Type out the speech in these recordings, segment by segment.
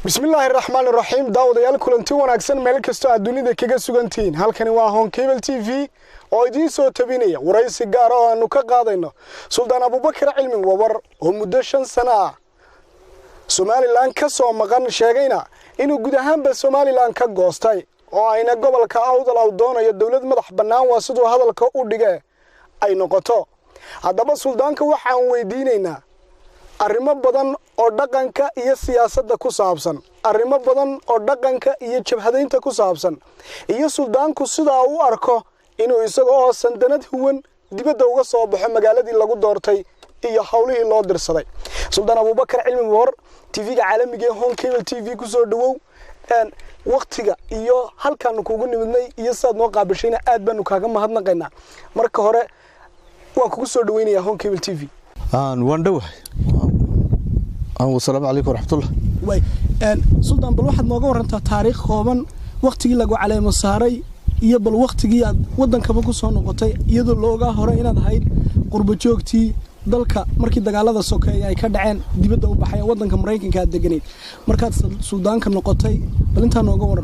bismillaahi raxmaani raxiim daawadayaal kulanti wanaagsan meel kastoo aad dunida kaga sugantihiin halkani waa Home Cable TV oo idiin soo tabinaya waraysi gaar ah oo aanu ka qaadayno Suldaan Abuubakar Cilmi Wabar oo muddo 5 sano ah Somaliland ka soo maqan sheegayna inuu guud ahaanba Somaliland ka goostay oo ayna gobolka Awdal oo doonayo dawlad madax bannaan waa sidoo hadalka u dhigay ay noqoto haddaba suldaanka waxaan weydiinaynaa arrimo badan oo dhaqanka iyo siyaasadda ku saabsan arrimo badan oo dhaqanka iyo jabhadaynta ku saabsan iyo suldaanku sida uu arko inuu isagoo sandanad huwan dibadda uga soo baxo magaaladii lagu doortay iyo hawlihii loo dirsaday Suldaan Abuubakar Cilmi Wabar TV-ga caalamiga ee Home Cable TV ku soo dhawow waqtiga iyo halkaan kuugu nimidnay iyo saad noo qaabashayna aad baan kaaga mahadnaqaynaa marka hore waan kugu soo dhaweynayaa Home Cable TV wandhawahay والسلام عليكم ورحمة الله. واي سلطان بالواحد ما قرر أنت تاريخ خوان وقت جيلا جو على مساري يبل وقت جي ودن كبكو صانو قطي يدو اللوجا هراينا هاي قرب جوكتي ذلك مركي دجالة السكة يعني كدعين دي بدأ وبحياة ودن كمريكين كهاد دجنين مركات السودان كنقطي بل أنت نقور.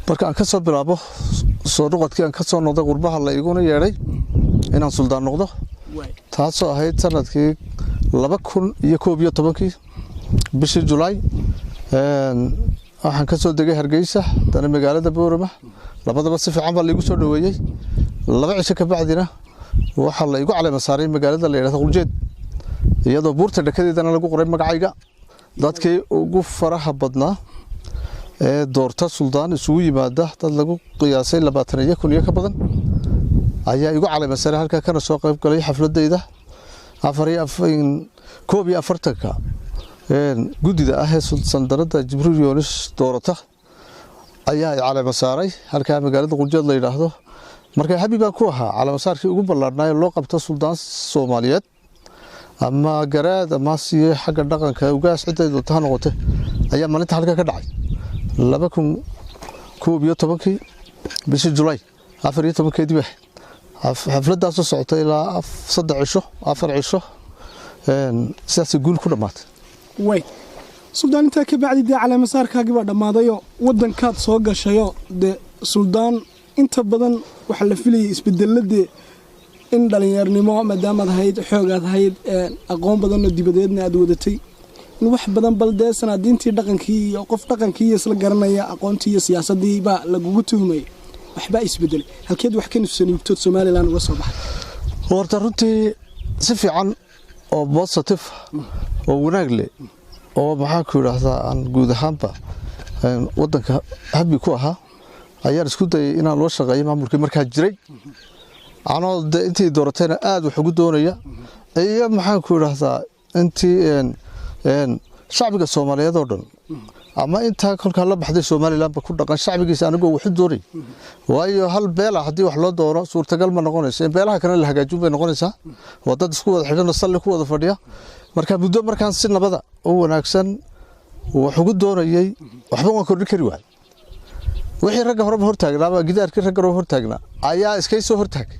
مركان كسر برابو صاروخت كان كسر نقطة قربها الله يقولون ياري إن السودان نقطة. تاسو هاي سنة كي 2011 bishii July waxaan ka soo degay Hargeysa tan magaalada Boorama labadaba si fiican baa lagu soo dhaweeyay laba cisho ka bacdina waxa la igu caleema saaray magaalada la yiraahdo Quljeed iyadoo buurta dhakadeedana lagu qoray magacayga dadkii ugu faraha badnaa ee doorta suldaan isugu yimaada dad lagu qiyaasay 20 ka badan ayaa igu caleema saaray halka kana soo qayb galay xafladayda كوبي أفرتك جديدة أهل سندرة جبريل يونس دورته أيها على مساري هل كان مقالد قلجاد لي لهذا مركز حبيبة كوها على مسار في أقوم بالله اللقب السلطان الصوماليات أما جراد أما سي حق الدقن كوجاس عدة تهانوته أيام ما نتحرك كدعي لبكم كوبي تبكي بس جولاي أفريت تبكي دبه حفلة صوتها إلى صدق عشرة أفر عشرة ساس يقول كل مات. وي سلطان أنت كبعد دي على مسار كاجبا ما ضيو ودن كات صوغ شيء ده سلطان أنت بدن وحل فيلي يسبدل دي إن دليل نمو مدام هايد حوجات هايد أقوم بدن الدي بدينا أدودتي نوح بدن بلده سنة دينتي دقن كي يوقف دقن كي يسلق قرنيا أقوم تي سياسة دي با لجوجتهمي وحبا يسبدل هل كده وحكين في سنين توت سومالي لان وصباح ورترتي سفي عن oo positive oo wanaag leh oo maxaa ku yiraahdaa aan guud ahaanba wadanka habi ku ahaa ayaa isku dayay inaan loo shaqeeyo maamulkii markaa jiray anoo intii dooratayna aad wax ugu doonaya iyo maxaa ku yiraahdaa intii shacbiga Soomaaliyeed oo dhan ama inta kolka la baxday Somaliland ba ku dhaqan shacbigiisa anigoo wax doonay waayo hal beel hadii wax loo doono suurtagal ma noqonayso in beelaha kale la hagaajin bay noqonaysaa wadada isku wada xidhan salli ku wada fadhiya marka muddo markaan si nabada oo wanaagsan wax ugu doonayay waxba waan kordhi kari waay wixii ragga hore hor taagnaaba gidaarkii ragga hore hor taagnaa ayaa iskay soo hor taagay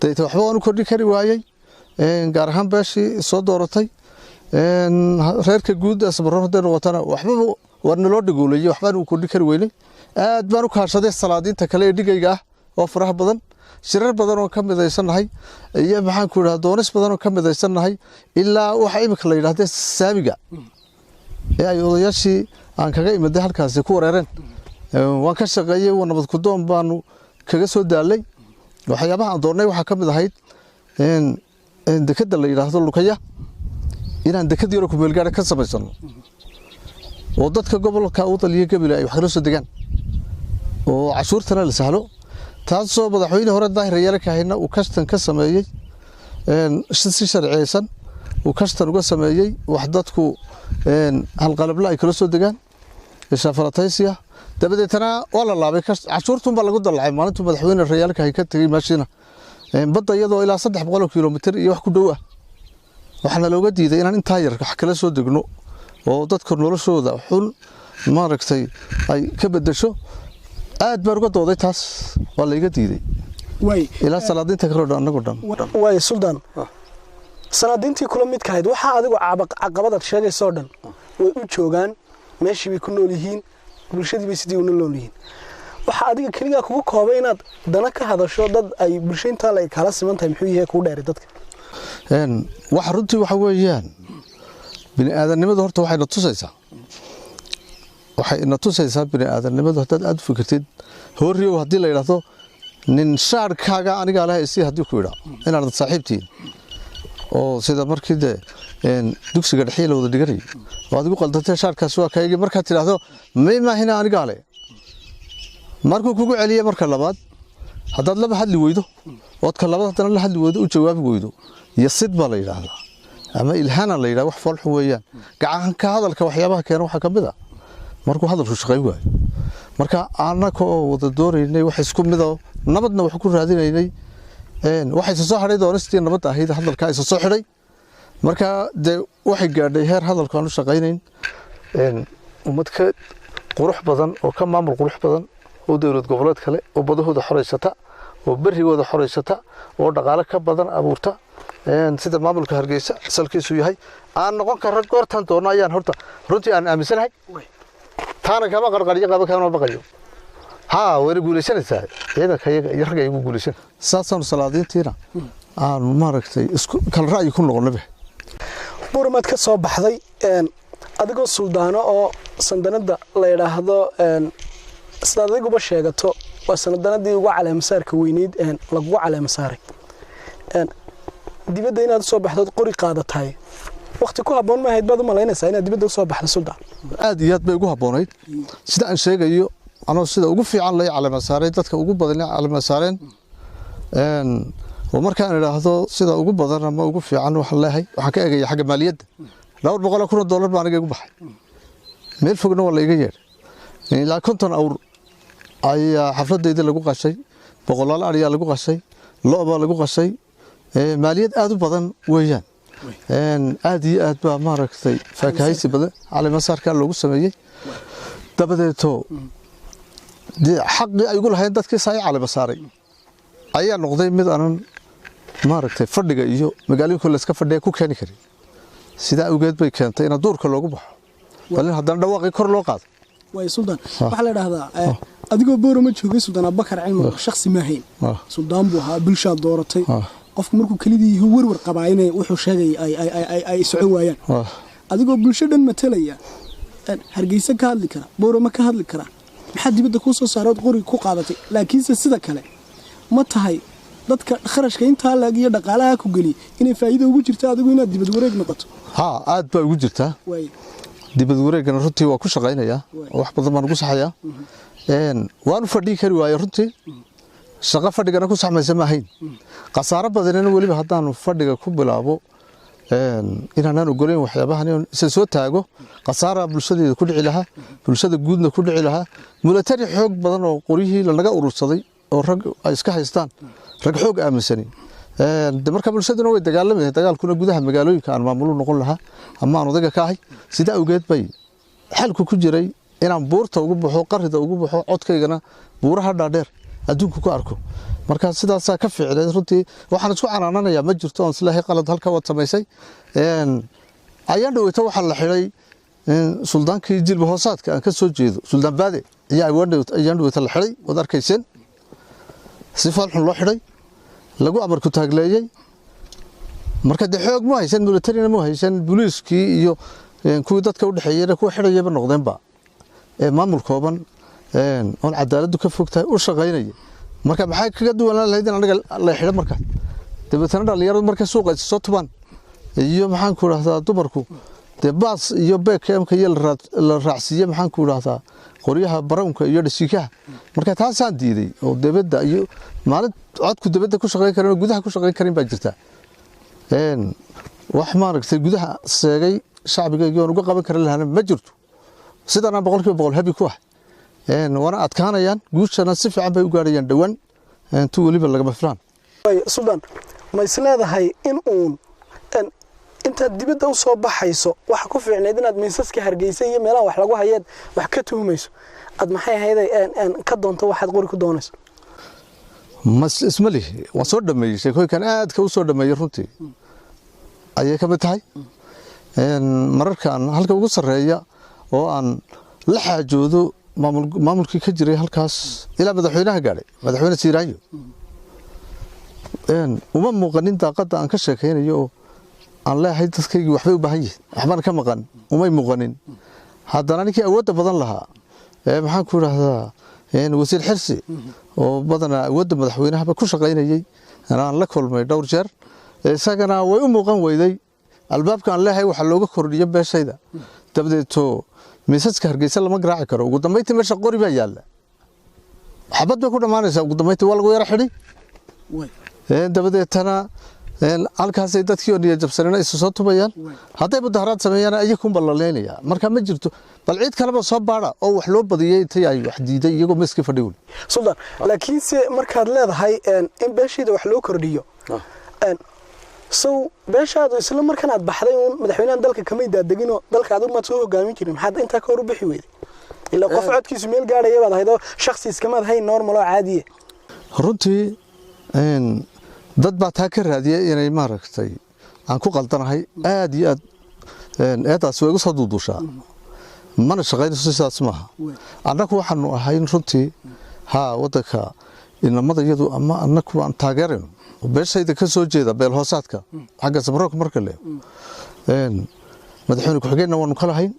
dadka waxba waan kordhi kari waayay gaar ahaan beeshii soo dooratay reerka guud asbarro hadana watana waxba warna loo dhigoolayay waxbaan uu kordhi kari weynay aad baan u kaashaday salaadiinta kale ee dhigayga oo faraha badan shirar badan oo ka midaysanahay iyo maxaan ku yiraahdaa doonis badan oo ka midaysanahay ilaa waxa imika la yiraahdo saamiga ee ay odayaashii aan kaga imaday halkaas ku wareereen waan ka shaqeeyay oo nabad ku doon baan kaga soo daalay waxyaabaha aan doonay waxa ka mid ahayd in dekada la yiraahdo Lukaya inaan dekad yaro ku meelgaar ka sameysano oo dadka gobolka Awdal iyo Gabil ay wax kala soo degaan oo cashuurtana la sahlo taasoo madaxweyne hore daahir yar ka hayna uu kastan ka sameeyay si sharciyeysan uu kastan uga sameeyay wax dadku hal qalabla ay kala soo degaan ishafarataysiya dabadeetana wala laabay cashuurtun ba lagu dalacay maalintu madaxweyne rayaalka ay ka tagay maashina badda iyadoo ilaa 300 kiiloomitir iyo wax ku dhow ah waxana looga diiday inaan inta yar wax kala soo degno oo dadka noloshooda xun maaragtay ay ka bedesho aad baan uga dooday taas waa la iga diiday way ila salaadinta kale anagu dhan way suldaan sanadintii kula mid ka ahayd waxa adigu caqabad sheegayso dhan way u joogaan meeshii bay ku nool yihiin bulshadii bay sidii u nool yihiin waxa adiga kaliya kugu koobay inaad dana ka hadasho dad ay bulshaynta la kala simantahay muxuu yahay ku dheer dadka waxa runtii waxa weeyaan bini aadanimadu horta waxay na tusaysaa bini aadanimadu haddaad aad u fikirtid horiyow haddii la yidhaahdo nin shaarkaaga anigaa lahay si haddii ku yidhaa inaad saaxiibtiin oo sida markii de dugsiga dhexii la wada dhiganay oo adigu qaldatay shaarkaas waa kaygii markaad tidhaahdo maahina anigaa leh markuu kugu celiye marka labaad haddaad laba hadli weydo ood ka labaad haddana la hadli weydo u jawaabi weydo yasid baa la yidhaahdaa ama ilhaana la yidhaha wax foolxun weeyaan gacan ka hadalka waxyaabaha keena waxaa ka mid a markuu hadalku shaqayn waayo marka annaka oo wada doonaynay wax isku mid oo nabadna wax ku raadinaynay waxay soo xidhay doonistii nabad ahayd hadalka ay soo xidhay marka de waxay gaadhay heer hadalku aan u shaqaynayn ummad ka qurux badan oo ka maamul qurux badan oo dawlad goboleed kale oo badahooda xoreysata oo barigooda xoreysata oo dhaqaale ka badan abuurta sida maamulka Hargeysa salkiisu yahay aan noqon karo goortan doona ayaan horta runtii aan aaminsanahay taana kama qarqariyo qaba kama baqayo wari guulaysanaysaa ciidanka iyo rag ay ugu guulaysan saasan salaadiintiina aan maaragtay isku kala ra'yi ku noqonaba burmad ka soo baxday adigoo suldaano oo sandanada la yiraahdo sida adiguba sheegato waa sandanadii ugu caleemasaarka weyneed lagu caleemasaaray dibadda inaad soo baxdo qori qaadatay waqti ku haboon ma ahayd baad u malaynaysaa inaad dibadda soo baxdo suldaan aad iyo aad bay ugu haboonayd sida aan sheegayo anoo sida ugu fiican lay caleemasaaray dadka ugu badan caleemasaareen oo markaan iraahdo sida ugu badan ama ugu fiican waxaan leeyahay waxaan ka eegaya xagga maaliyadda $200,000 baan aniga ugu baxay meel fogna waa la iga yeeray ilaa 50 awr ayaa xafladayda lagu qashay boqolaal ariya lagu qashay looba lagu qashay maaliyad aad u badan weeyaan aad iyo aad baa maaragtay faakahaysi badan caleemasaarka loogu sameeyay dabadeeto xaqii ay ugu lahayn dadkii saay caleemasaaray ayaa noqday mid aanan maaragtay fadhiga iyo magaalooyinka la iska fadhiya ku keeni karin sida awgeed bay keentay in duurka loogu baxo balin haddana dhawaaqii kor loo qaado way suldaan waxa la yiraahdaa adigoo boorama joogay suldaan Abubakar Cilmi shakhsi ma ahayn suldaan buu ahaa bulshada dooratay qofku markuu kalidii warwar qabaayay wuxuu sheegay ay socon waayaan adigoo bulshada matalaya Hargeysa ka hadli kara boorama ka hadli kara maxaa dibadda ku soo saarood qori ku qaadatay laakiinse sida kale ma tahay dadka kharashka inta la iyo dhaqaalaha ku gali inay faa'iido ugu jirto adigu inaad dibad wareeg noqoto aad baa ugu jirtaa dibad wareegana runtii waa ku shaqaynaya wax badan baan ugu saxayaa waanu fadhii kari waayo runtii shaqo fadhigana ku saxmaysa ma ahayn qasaaro badanina waliba haddaanu fadhiga ku bilaabo inaan ogoleyn waxyaabahan isa soo taago qasaara bulshadeeda ku dhici lahaa bulshada guudna ku dhici lahaa mulatari xoog badan oo qorihii laga urursaday oo rag ay iska haystaan rag xoog aaminsanin marka bulshaduna way dagaalamay dagaalkuna gudaha magaalooyinka aan maamul noqon lahaa ama aan odaga ka ahay sida awgeed bay xalku ku jiray inaan buurta ugu baxo qarrida ugu baxo codkaygana buuraha dhaadheer adduunka ku arko marka sidaas ka ficilay runtii waxaan isku canaananayaa ma jirto oo islaahay qalad halka wad samaysay ayaan dhaweyta waxa la xiray suldaankii jilba hoosaadka aan ka soo jeedo suldaan baade ayaan dhaweyta la xiray wad arkayseen si falxun loo xiray lagu amar ku taagleeyay marka de xoog ma haysan militarina ma haysan booliiskii iyo kuwii dadka u dhaxeeyay kuwa xirayaba noqdeenba maamul kooban oo cadaaladdu ka fogtahay u shaqaynaya marka maxay kaga duwanaan lahayd anaga la xidho marka dabeetana dhalinyaradu marka suuqa soo tubaan iyo maxaan ku raahdaa dumarku de baas iyo BKM-ka iyo la raacsiye maxaan ku raahdaa qoryaha baroonka iyo dhashiikaha marka taasaan diiday oo dibadda iyo maalin codku dibadda ku shaqayn karin gudaha ku shaqayn karin baa jirta wax maaragtay gudaha seegay shacbiga iyo uga qaban karin lahaana ma jirto sidana 100% habi ku ah wana adkaanayaan guushana si fiican bay u gaarayaan dhawaan intuu waliba laga filaan suldaan ma isleedahay in inta dibadda u soo baxayso waxa ku fiicneed inaad miisaska Hargeysa iyo meelaha wax lagu hayeen wax ka tuhmayso ad maxay hayday ka doonto waxaad qori ku doonayso ismali waa soo dhameeyay sheekooyinkan aad ka u soo dhameeyay runtii ayay ka mid tahay mararkaan halka ugu sareeya oo aan la xaajoodo maamulkii ka jiray halkaas ilaa madaxweynaha gaadhay madaxweyne Siiraayo uma muuqanin daaqada aan ka sheekaynayo oo aan leeyahay dadkaygu waxbay u baahan yihiin waxbaan ka maqan umay muuqanin haddana ninkii awoodda badan lahaa maxaan ku idhaahdaa wasiir xirsi oo badanaa awoodda madaxweynahaba ku shaqaynayay aan la kulmay dhowr jeer isagana way u muuqan weyday albaabka aan leeyahay waxa looga kordhiyo beeshayda dabadeeto miisaska Hargeysa lama garaaci karo ugu dambeyntii meesha qori baa yaala xabad bay ku dhamaanaysaa ugu dambeyntii waa lagu yara xidhi dabadeetana halkaasay dadkii oo niyad jabsanayna isu soo tubayaan hadday mudaharaad sameeyaan ayagu la leenaya marka ma jirto bal ciid kaleba soo baara oo wax loo badiyay intay ay wax diiday iyagoo miski fadhiyo Sultan laakiin se markaad leedahay in beeshida wax loo kordhiyo beeshaadu isla markaan aad baxday madaxweynaha dalka kamay daadegino dalka aad ma soo hogaamin jirin maxaad inta ka hor u bixi weyday ila qof codkiisu meel gaadhay baad haydo shakhsi iska mad hay normal oo caadi ah runtii dad baa taa ka raadiyay inay maaragtay aan ku qaldanahay aad iyo aad eedaas way ugu soo duudushaa mana shaqaynayso sidaas maaha annagu waxaanu ahayn runtii wadanka inamada iyadu ama annagu aan taageerayno beeshayda ka soo jeeda beel hoosaadka xagga sabaroonka marka le madaxweyne ku-xigeenna waanu ka lahayn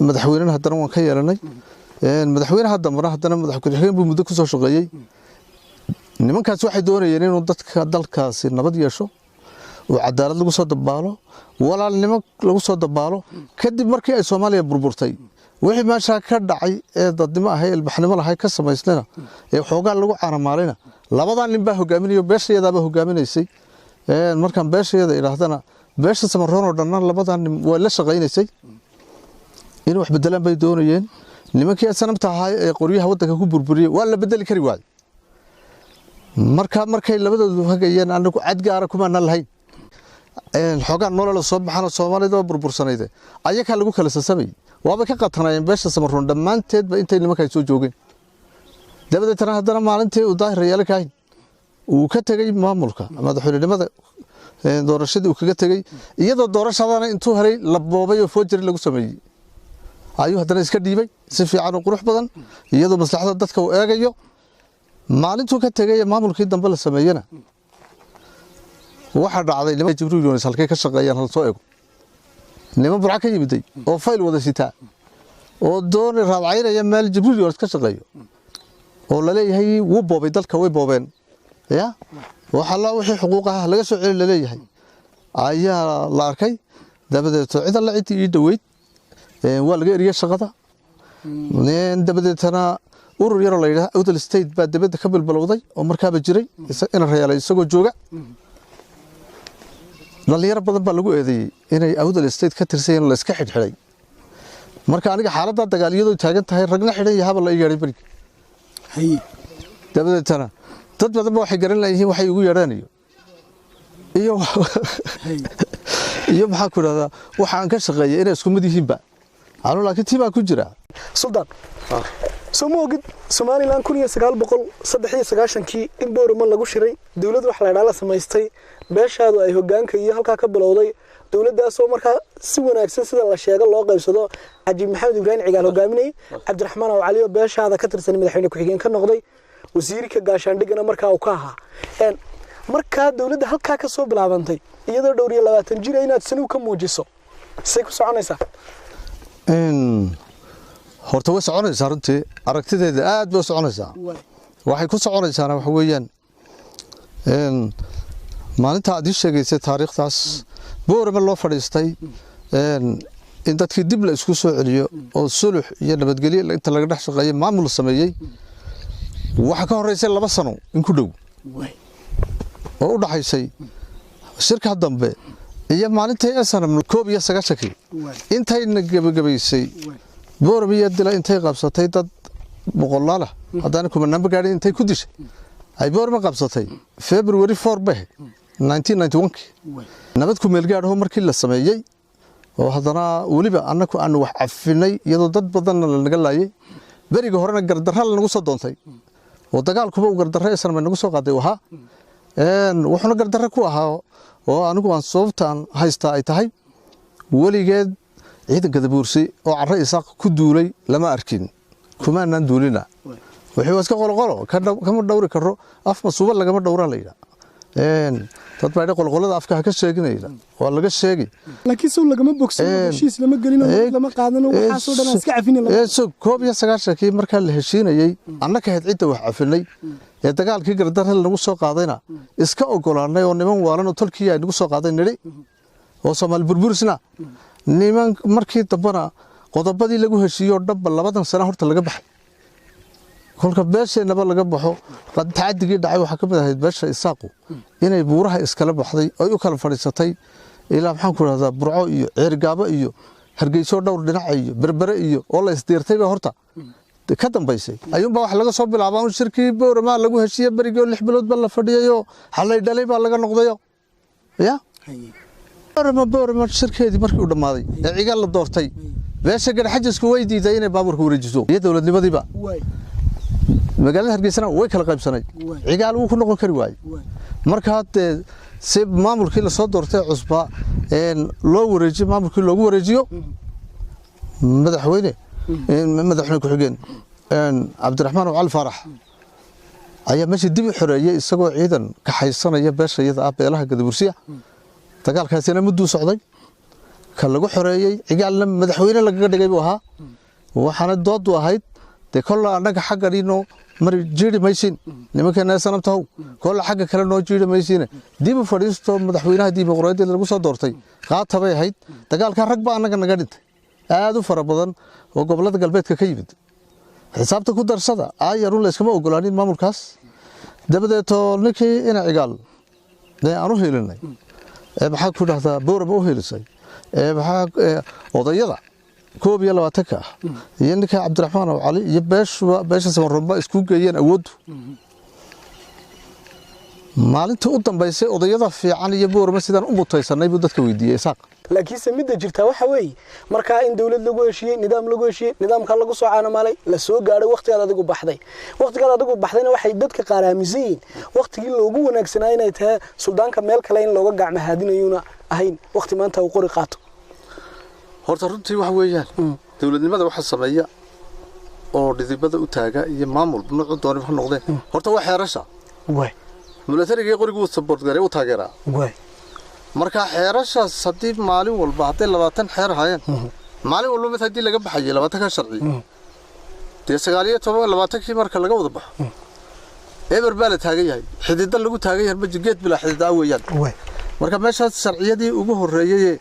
madaxweynaha haddana waan ka yeelanay madaxweynaha dambana haddana madax ku-xigeen buu muddo ku soo shaqeeyey nimankaas waxay doonayeen inuu dadka dalkaasi nabad yeesho oo cadaalad lagu soo dabaalo walaalnimo lagu soo dabaalo kadib markii ay Soomaaliya burburtay wixii meesha ka dhacay ee dadnimo ahay ilbaxnimo lahay ka samaysnayna ee xoogaa lagu caanamaalayna labadan nin baa hogaaminayo beeshayada baa hogaaminaysay markaan beeshayada ilaahdana beesha Samaroon oo dhan labadan nin way la shaqaynaysay in wax bedelaan bay doonayeen nimankii sanamta ahay ee qoryaha wadanka ku burburiyay waa la bedeli kari waayay markay labadoodu hagayeen anagu cad gaar ah kuma lahayn xoogaa nolol soo baxana Soomaalida burbursanayde ayaga lagu kala sasamay waaba ka qatanayeen beesha Samaroon dhamaanteedba intay nimanka soo joogeen dabadeetana haddana maalintii uu daahirayay kayn uu ka tagay maamulka madaxweynenimada doorashadii uu kaga tagay iyadoo doorashadana intuu helay la boobay oo foojir lagu sameeyay ayuu haddana iska dhiibay si fiican oo qurux badan iyadoo maslaxada dadka uu eegayo maalintuu ka tagay maamulkii dambe la sameeyana waxa dhacday niman Jibriil Yoonis halkay ka shaqeeyaan hal soo eego niman burca ka yimiday oo fayl wada sita oo doon raadcaynaya meel Jibriil Yoonis ka shaqeeyo oo la leeyahay wuu boobay dalka way boobeen waxa la wixii xuquuqaha laga soo celin la leeyahay ayaa la arkay dabadeeto cid la cidii dhaweyd waa laga eriyay shaqada dabadeetana urur yar oo la yiraahdo Awdal State baa dibadda ka bilbilowday oo markaaba jiray in reeyay isagoo jooga dhalinyaro badan baa lagu eedeeyay inay Awdal State ka tirsan la iska xidhxidhay marka aniga xaaladda dagaaliyadu taagan tahay ragna xidhan yahay la yeeray bari dabadeetana dad badan waxay garan lahayn waxay ugu yeeranayo iyo maxaa ku raada waxa aan ka shaqeeyay inay isku mid yihiin ba anu laakiin tiba ku jira Sultan Soomogid Somaliland 1993 in Boorama lagu shiray dawladdu wax la yiraahdo samaystay beeshaadu ay hoggaanka iyo halka ka bilowday dawladdaas oo markaa si wanaagsan sida la sheegay loo qaybsado Haji Maxamed Ibrahim Cigaal hogaaminay Cabdiraxmaan oo Cali oo beeshaada ka tirsan madaxweyne ku-xigeen ka noqday wasiirka gaashaandhigana markaa uu ka ahaa markaa dawladda halka ka soo bilaabantay iyadoo dhowr iyo 20 jir inaad sanu ka muujiso say ku soconaysaa horta way soconaysaa runtii aragtideeda aad bay soconaysaa waxay ku soconaysaa waxa weeyaan maalinta aad sheegaysay taariikhdaas Boorama loo fadhiistay in dadkii dib la isku soo celiyo oo sulux iyo nabadgelyo inta laga dhex shaqeeyay maamul sameeyay waxa ka horeysay 2 sano in ku dhow oo u dhaxaysay shirka dambe iyo maalintii SNM 19 intay gabagabaysay Boorama dila intay qabsatay dad boqolaal haddana kuma namba gaadhay intay ku dishay ay Boorama qabsatay February 4 bah 1991 nabad ku meel gaadho markii la sameeyay oo haddana waliba annagu aan wax cafinay iyadoo dad badan la naga laayay bariga horena gardarra la nagu soo doontay oo dagaalkuba uu gardarra SNM nagu soo qaaday waxa wuxuuna gardarro ku ahaa oo anigu aan sababtaan haystaa ay tahay weligeed ciidanka dabuursi oo carro isaaq ku duulay lama arkin kumaanaan duulina wixii iska qolqolo kama dhowri karo af masuuba lagama dhowran la yidhaa dad baa qolqolada afka ka sheeginayda waa laga sheegi laakiin soo lagama bogsado heshiis lama gelino lama qaadano waxa soo dhan iska cafinay koob iyo 9 marka la heshiinayay annaka had cidda wax cafinay ee dagaalkii gardarrada lagu soo qaadayna iska ogolaanay oo niman waalan oo tolkii ay nagu soo qaaday niri oo Soomaali burburisna niman markii dambana qodobadii lagu heshiiyo dhab 2 sano horta laga baxay kolka beesheenaba laga baxo qad tacadigi dhacay waxa kamid ahayd beesha isaaqo inay buuraha iskala baxday oo u kala fadhiisatay ilaa maxaan ku raahdaa burco iyo ceergaabo iyo hargeyso dhowr dhinac iyo berbere iyo oo la isdiirtayba horta ka dambaysay ayuunba wax laga soo bilaabaa shirkii boorama lagu heshiiyay barigo 6 bilood bal la fadhiyayo xalay dhalay baa laga noqdayo ya boorama shirkeedii markii uu dhamaaday ee cigal la doortay beesha garxajisku way diiday inay baaburka wareejiso iyo dawladnimadiiba magaalada Hargeysa way kala qaybsanay cigaal uu ku noqon kari waay marka hadda si maamulkii la soo doortay cusba loo wareejiyo maamulkii loogu wareejiyo madaxweyne ku xigeen Cabdiraxmaan Cali Faarax ayaa meeshii dib u xoreeyay isagoo ciidan ka haysanaya beeshayada beelaha Gadabursiya dagaalkaasina muddo socday ka lagu xoreeyay cigaalna madaxweyne laga dhigay buu ahaa waxaana dood u ahayd kolla anaga xaqariino mar jiiri maysin nimankeena sanabtaw kolla xaqa kale noo jiiri maysin dib u fadhiisto madaxweynaha dimuqraadiyadda lagu soo doortay qaatabay ahayd dagaalka rag baa anaga naga dhintay aad u fara badan oo gobolada galbeedka ka yimid xisaabta ku darsada ayar la iskama ogolaanin maamulkaas dabadeed ninkii ina cigaal aanu heelinay maxaa ku dhahdaa boorama u heelisay maxaa odayada koob iyo 20 ah iyo ninka Cabdiraxmaan Cali iyo beesha Samarumba isku geeyeen awood maalintii u dambeysay odayada fiican iyo boorama sidaan u mutaysanay buu dadka weydiiyay isaaq laakiin samida jirta waxa weey marka in dawlad lagu heshiiyay nidaamka lagu soo caanamalay la soo gaaray waqtiga adigu baxdayna waxay dadka qaaraamiseen waqtigii loogu wanaagsanaa inay tahay suldaanka meel kale in looga gacmo haadinayuna ahayn waqti maanta uu qori qaato horta runtii wax weeyaan dawladnimada waxa sameeya oo dhidibada u taaga iyo maamul nooc doon wax noqdeen horta wax xeerasha militariga qorigu support garay u taageera marka xeerasha sadii maalin walba haday 20 xeer hayeen maalin walba mid hadii laga baxay 20 ka sharci de 19 kii marka laga wada baxo eber baa la taagan yahay xididda lagu taagan yahay bajigeed bila xididda weeyaan marka meeshaas sharciyadii ugu horeeyay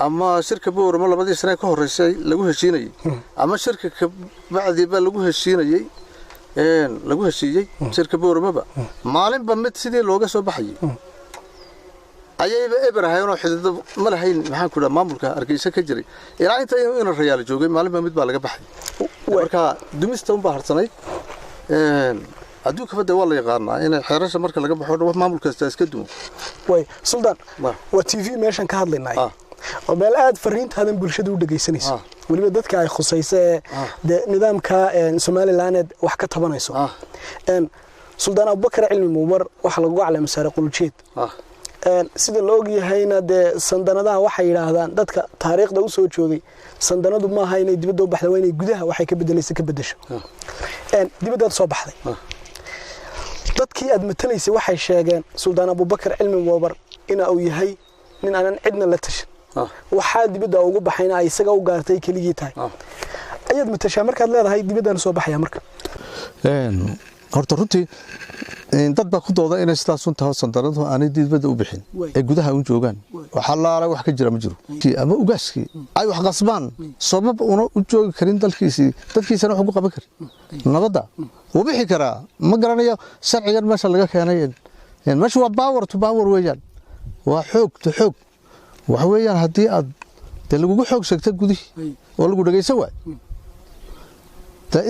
ama shirka boorama 2 sano ka horeysay lagu heshiinayay ama shirka ka bacdiba lagu heshiinayay lagu heshiiyay shirka boorama maalinba mid sidii looga soo baxay ayayba ebrahayn oo xididda ma lahayn maxaan ku dhamaa maamulka Hargeysa ka jiray ilaa inta inuu rayaal joogay maalinba mid baa laga baxay marka dumista un baa harsanay adduunka fadda waa la yaqaanaa in xeerasha marka laga baxo wax maamulkaas iska duwan way suldaan waa TV meeshan ka hadlaynay oo meel aad fariintaadan bulshada u dhageysanayso waliba dadka ay khusaysaa nidaamka Soomaaliland wax ka tabanayso suldaan Abubakar Cilmi Muumar waxa lagu calaamay saarqul jeed sida loo ogayahayna sandanadaha waxay yiraahdaan dadka taariikhda u soo joogay sandanadu ma aha inay dibadda u baxdo waa inay gudaha waxay ka bedelaysaa ka bedesho dibadda soo baxday dadkii aad matalaysay waxay sheegeen suldaan Abubakar Cilmi Muumar ina uu yahay nin aan cidna la tashan waxa dibadda ugu baxayna ay isaga u gaartay keligii tahay ayaad matashaa markaad leedahay dibaddan soo baxaya marka horta runtii dad baa ku dooda inay sidaas u tahay sandaradu aanay dibadda u bixin ee gudaha u joogan waxa la wax ka jira ma jiro ama ugaaskii ay wax qasbaan sabab una u joogi karin dadkiisana wax ugu qaban karin nabadda uu bixi karaa ma garanayo sharcigan meesha laga keenay meesha waa power to power weeyaan waa xoog waxa weeyaan hadii aad lagu xoog sheegta gudihi oo lagu dhageysan waay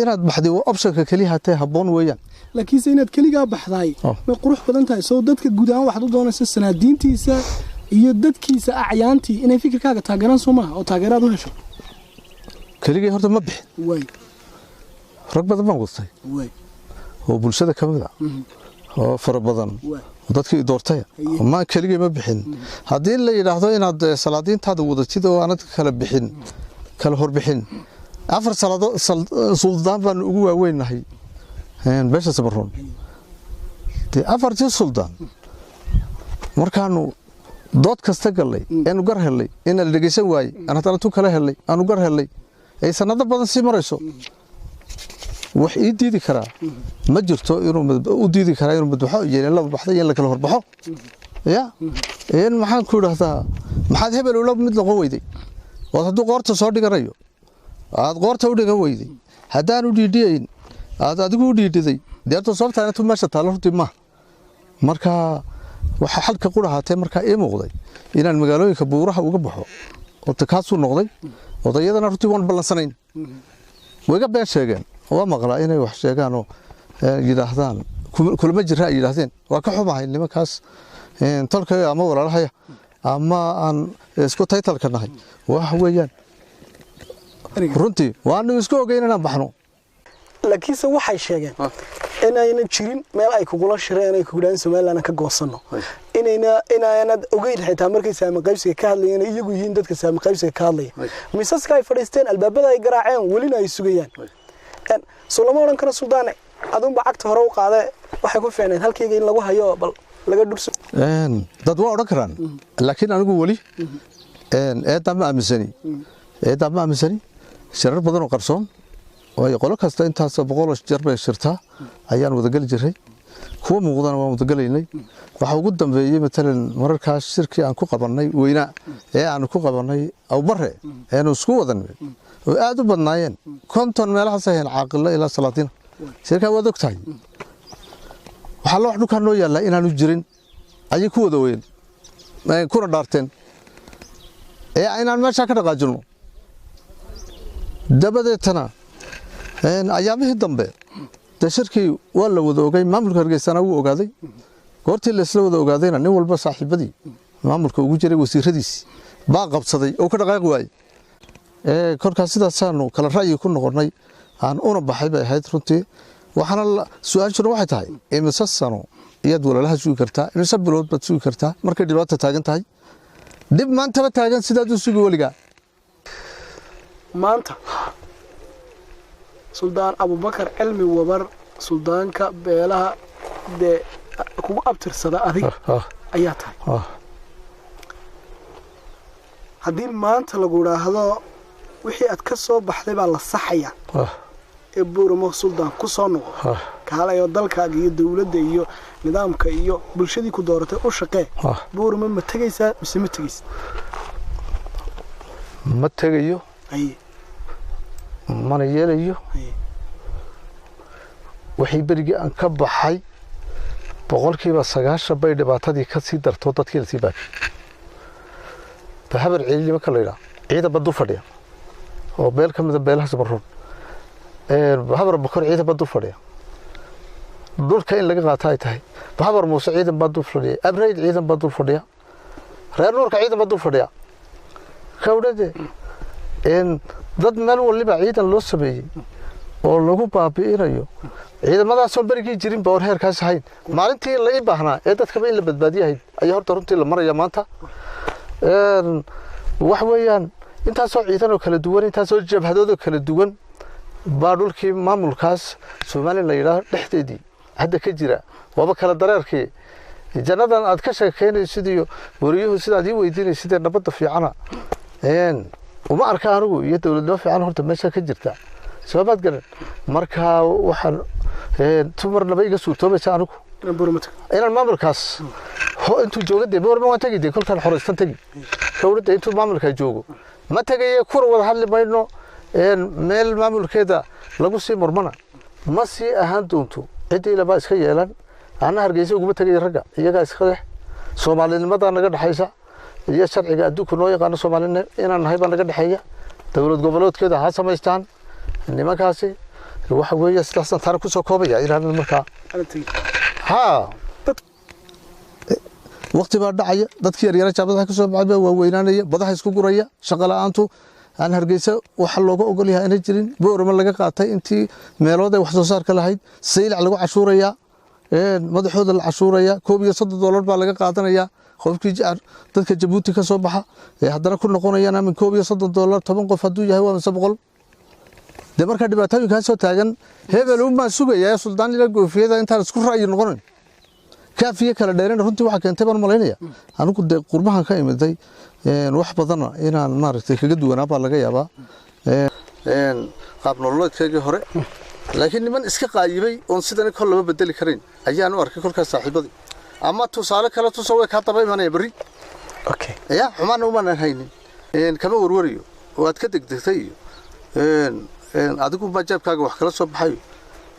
inaad baxday optionka kaliya hatay haboon weeyaan laakiin inaad kaliya baxday ma qurux badan tahay soo dadka gudahan waxaad u doonaysaa sanaadiintiisa iyo dadkiisa acyaantii inay fikirkaaga taageeraan Soomaa oo taageerad u hesho kaliya horta ma bixin way rag badan baan wastay way oo bulshada kamid ah oo fara badan dadkii doortay ma kaliya ma bixin hadii la yiraahdo inaad salaadiintaada wadatid oo aanad kala bixin kala horbixin afar salaado suldaan baan ugu waaweynahay beesha Samaroon afartii suldaan markaanu dood kasta galay aanu gar helay in la dhageysan waayay aan hadana tu kala helay aanu gar helay ay sanado badan si marayso wax ii diidi karaa ma jirto inuu u diidi karaa inuu madaxo yeelan la baxday in la kala horbaxo ya in maxaan ku raahdaa maxaad hebel u mid lagu weyday wad haduu qoorta soo dhiganayo aad qoorta u dhigan weyday hadaan u dhiidhiyeyn aad adigu u dhiidhiday deerto sababtaana tu meesha taalo runtii ma marka waxa xalka qurahaatay marka ay muuqday inaan magaalooyinka buuraha uga baxo oo takaasu noqday odayadana runtii waan balansanayn waga been sheegeen waa maqlaa inay wax sheegaan oo yiraahdaan kulma jira ay yiraahdeen waa ka xumahay nimankaas tolka ama walaalahay ama aan isku taytalka nahay wax weeyaan runtii waanu isku ogeynana baxno laakiin waxay sheegeen inayna jirin meel ay kugula shireen ay ku gudaan Soomaaliland ka goosano inayna ogeyn xitaa markay saami qaybsiga ka hadlayeen iyagu yihiin dadka saami qaybsiga ka hadlaya miisaska ay fadhiisteen albaabada ay garaaceen walina ay sugayaan Solomon kana Suudaan adun bacagta hore u qaaday waxay ku fiicneed halkayga in lagu hayo bal laga dhurso dad waa oran karaan laakiin anigu wali eedama aamisani shirar badan oo qarsoon oo ay qolo kasta intaas boqol jeer bay shirtaa ayaan wada gal jiray kuwa muuqdana waan wada galaynay waxa ugu dambeeyay matalan mararkaas shirkii aan ku qabanay weyna ee aan ku qabanay aw bare ee isku wadanay oo aad u badnaayeen konton meelaha sahan caaqil ila salaatin shirka wada ogtahay waxa loo xudhu kanoo yaala inaanu jirin ay ku wada weyn ma kuna dhaarteen ee aynaan meesha ka dhaqaajino dabadeetana ayaamihii dambe shirkii waa la wada ogay maamulka Hargeysana uu ogaaday goortii la isla wada ogaadayna nin walba saaxiibadii maamulka ugu jiray wasiiradiisi baa qabsaday oo ka dhaqaaq waayay korkaas sidaasaanu kala ra'yi ku noqonay aan una baxay bay ahayd runtii waxana su'aashu waxay tahay imisa sano iyad walaalaha sugi kartaa imisa bilood baad sugi kartaa markay dhibaato taagan tahay dib maanta taagan sidaad u sugi waliga maanta Suldaan Abu Bakar Cilmi Wabar suldaanka beelaha de kugu abtirsada adig ayaa tahay hadii maanta lagu raahdo wixii aad ka soo baxday baa la saxaya ee buurmo suldaan ku soo noqo kaalayo dalkaaga iyo dawladda iyo nidaamka iyo bulshadii ku dooratay u shaqee buurmo ma tagaysaa mise ma tagaysaa ma tagayo mana yeelayo wixii berigi aan ka baxay boqolkiiba 9 bay dhibaatadii ka sii darto dadkii la sii baabay tahabar ciidama kala ila ciida badu fadhiya oo beel kamida beelaha Samaroon habar bakar ciida badu fadhiya dhulka in laga qaato ay tahay habar muuse ciidan badu fadhiya abrayd ciidan badu fadhiya reer nuurka ciidan badu fadhiya kawdade dad meel waliba ciidan loo sameeyay oo lagu baabi'inayo ciidamadaas oo berigii jirin baa heerkaas ahayn maalintii la baahnaa ee dadka in la badbaadiyahay ayaa horta runtii la maraya maanta wax weeyaan intaas oo ciidan oo kala duwan intaas oo jabhadood oo kala duwan baa dhulkii maamulkaas Soomaaliland la yiraahdo dhexdeedii hadda ka jira waba kala dareerkii janadan aad ka sheekeynaysid iyo wariyuhu sidaad ii weydiinaysid nabadda fiicana uma arka anigu iyo dawladnimo fiican horta meesha ka jirta sababad garan marka waxaan tumarnaba iga suurtoobaysa anigu inaan maamulkaas intuu joogo de boorma waan tagay kolkaan xoreystan tagay dawladda intuu maamulka joogo ma tagay kur wada hadli mayno meel maamulkeeda lagu sii murmana ma sii ahaan doonto cidii laba iska yeelan ana Hargeysa ugu tagay raga iyaga iska leh Soomaalida naga dhaxaysa iyo sharciga adduunka noo yaqaan Soomaaliland inaan nahay baan naga dhaxeeya dawlad goboleedkeeda ha samaystaan nimankaasi waxa weeye sidaas taan ku soo koobaya ilaa markaa ha waqti baa dhacaya dadkii yar yar jaabada ka soo baxay waa weynaanaya badaha isku guraya shaqo la'aantu aan Hargeysa waxa looga ogol yahay inay jirin boorama laga qaatay intii meelooda wax soo saarka lahayd sayl lagu cashuuraya madaxooda la cashuuraya $130 baa laga qaadanaya qofkii dadka Jabuuti ka soo baxa haddana ku noqonayaan ama $130 10 qof hadduu yahay waa 700 de marka dhibaatooyinka soo taagan hebel uma sugaya suldaan ila goofiyada inta isku raayi noqonin kaafiye kala dheereen runtii waxa keentay baan malaynaya anigu de qurbahan ka imiday wax badan inaan maaragtay kaga duwanaa baa laga yaabaa qaab nololeedkayga hore laakiin niman iska qaayibay oo sidan kol laba bedeli karin ayaan u arkay kolka saaxiibadii ama tusaale kale tusoo way ka tabay manay bari okay ya xumaan uma haynin kama warwariyo oo aad ka degdegtay adigu bajaabkaaga wax kala soo baxay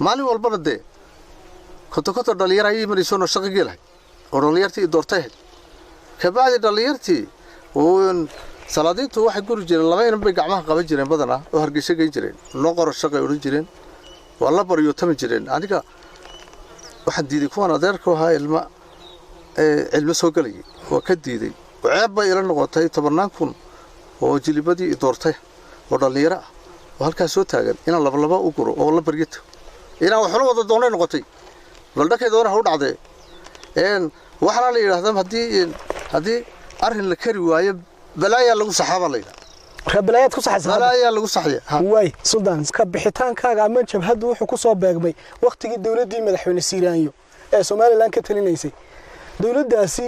maalin walbana de koto dhalinyar ay imanayso no shaqo geelay oo dhalinyartii doortay ka baadi dhalinyartii oo salaadiintu waxay guri jireen laba inay gacmaha qaban jireen badana oo hargeysa geyn jireen noo qoro shaqo u jireen walla bariyo tami jireen aniga waxaan diiday kuwan adeerka ahaa ilmo soo galay oo ka diiday ceeb bay ila noqotay 10,000 oo jilibadii doortay oo dhalinyaro oo halkaas soo taagan inaan laba u guro oo la baryato inaan wax wada doonay noqotay baldhakeedoona ha u dhacday waxana la yiraahdaa hadii arin la kari waayo balaaya lagu saxaaba la yiraahdaa balaayad ku saxaysan balaaya lagu saxay way suldaan ka bixitaankaaga ama jabhadu wuxuu ku soo beegmay waqtigii dawladii madaxweyne Siiraanyo ee Soomaaliland ka talinaysay dawladdaasi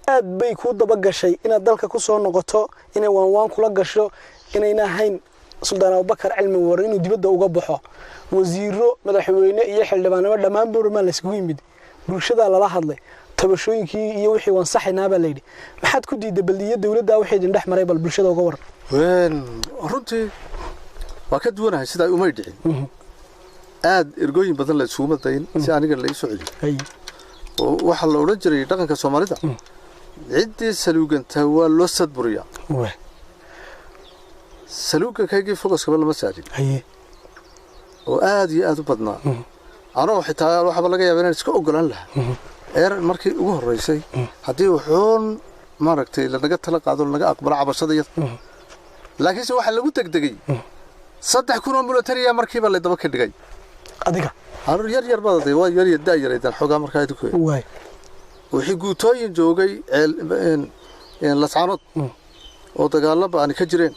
aad bay ku daba gashay inaad dalka ku soo noqoto inay waan kula gasho inayna hayn suldaan Abubakar Cilmi war inuu dibadda uga baxo wasiiro madaxweyne iyo xildhibaanada dhamaan boormaan la isku yimid bulshada lala hadlay tabashooyinkii iyo wixii waan saxaynaa baa leeydi maxaad ku diiday baldiye dawladda waxay idin dhex maray bal bulshada uga war runtii waa ka duwanahay sida ay uma dhicin aad ergooyin badan la isugu madayn si aniga la isoo celiyo waxa la oran jiray dhaqanka Soomaalida ciidii saluuganta waa loo sadburiya saluuga kaygii fogaska lama saarin oo aad iyo aad u badnaa anoo xitaa waxa laga yaabaa inaan iska ogolaan lahaa markii ugu horeysay hadii wuxuun maaragtay la naga tala qaado naga aqbala cabashada laakiin waxa lagu degdegay 3,000 oo military markiiba la daba ka dhigay adiga arur yar baday waa yar daayiraydan xogaa markaa ay ku way wixii guutooyin joogay la saanad oo dagaalaba aan ka jireen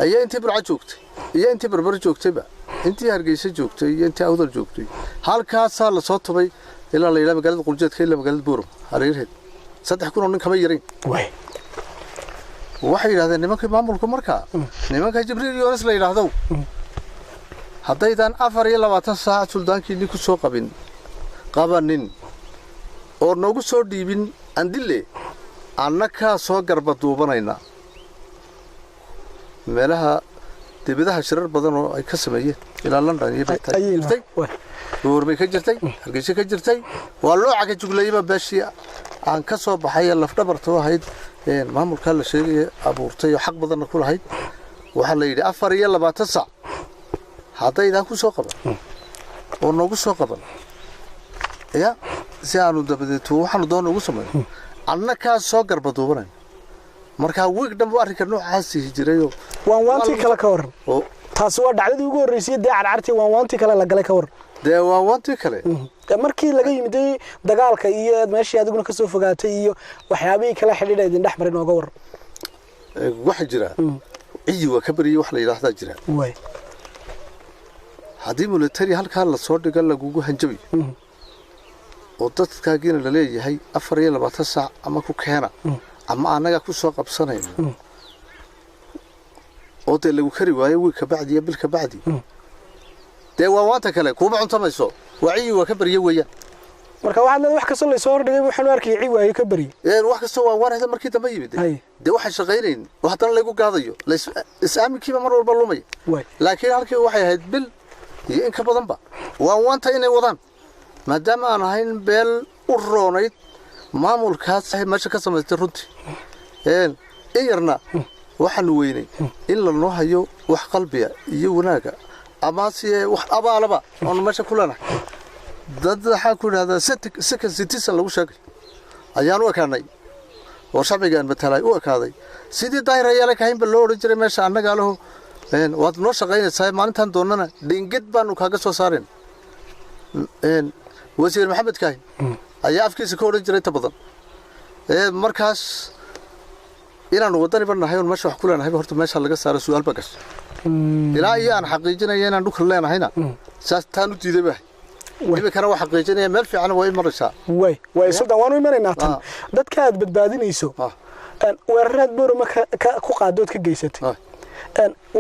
ayaa intii burca joogtay iyo intii barbar joogtayba intii hargeysa joogtay iyo intii awdal joogtay halkaas la soo tubay ilaa la ilaa magaalada quljeedka ilaa magaalada Buurum hareerheed 3,000 oo nin kama yareen way waxay yiraahdeen nimanka maamulku markaa nimanka Jibriil Yoonis la yiraahdo haddaydan 24 saac suldaankii ku soo qabanin oo noogu soo dhiibin andille annaka soo garba duubanayna meelaha dibadaha shirar badan oo ay ka sameeyeen ilaa London iyo Bay Buurbay ka jirtay hargeysa ka jirtay waa loo caga juglayba baashiya aan ka soo baxay lafdhabarto ahayd maamulka la sheegay abuurtay xaq badan ku lahayd waxa la yiri 24 saac haddaydan ku soo qaban oo noogu soo qaban ya si aanu dabadeeto waxaanu doon ugu sameeyo annaka soo garba duubanay marka week dhanba arrinka noocaas jiray waanti kala ka waran taas waa dhacdadii ugu horeysay carcartii waanti kala la galay ka waran waanti kale markii laga yimiday dagaalka iyo meeshii adiguna ka soo fogaatay iyo waxyaabihii kala xidhiidhay idin dhex maray nooga war waxa jira ciidi waa ka bariyo wax la yiraahdaa jira way hadii military halka la soo dhiga lagu hanjabay oo dadkaagiina la leeyahay 24 saac ama ku keena ama anaga ku soo qabsanayno oo de lagu kari waayo wiilka bacdi bil ka bacdi de waanta kale kuma cuntamayso wacyi waa ka bariyo weeyaan marka waxaad wax ka soo leeyahay dhigay waxaan arkay ci waayo ka bari wax ka soo waanada markii dambe yimid de waxa shaqeyneen waxtan lagu gaadayo isaaminkiiba mar walba lumay laakiin halkii waxay ahayd bil iyo in ka badanba waanta inay wadaan maadaama aan ahayn beel u roonayd maamulkaas meesha ka samaystay runtii yarna waxaan weynay in la noo hayo wax qalbiga iyo wanaaga ama si wax abaalaba oo meesha kulana dad waxa ku yiraahdaa second citizen lagu sheegay ayaan u ekaanay oo shacbigaan matalay u ekaaday sidii daayirayaal ka hayn loo oran jiray meesha annaga laho waad noo shaqeynaysaa maalintan doonana dhingid baanu kaaga soo saareen wasiir maxamed kaahin ayaa afkiisa ka oran jiray inta badan markaas inaanu wadani banahay oo meesha wax ku leenahay horta meesha laga saaro su'aal bagas ilaa iyo aan xaqiijinayo inaan dhulka leenahayna saas taan u diiday baa waliba kana wax xaqiijinaya meel fiican way maraysaa way sultan waanu imanayna tan dadka aad badbaadinayso weerarad boorama ku qaadood ka geysatay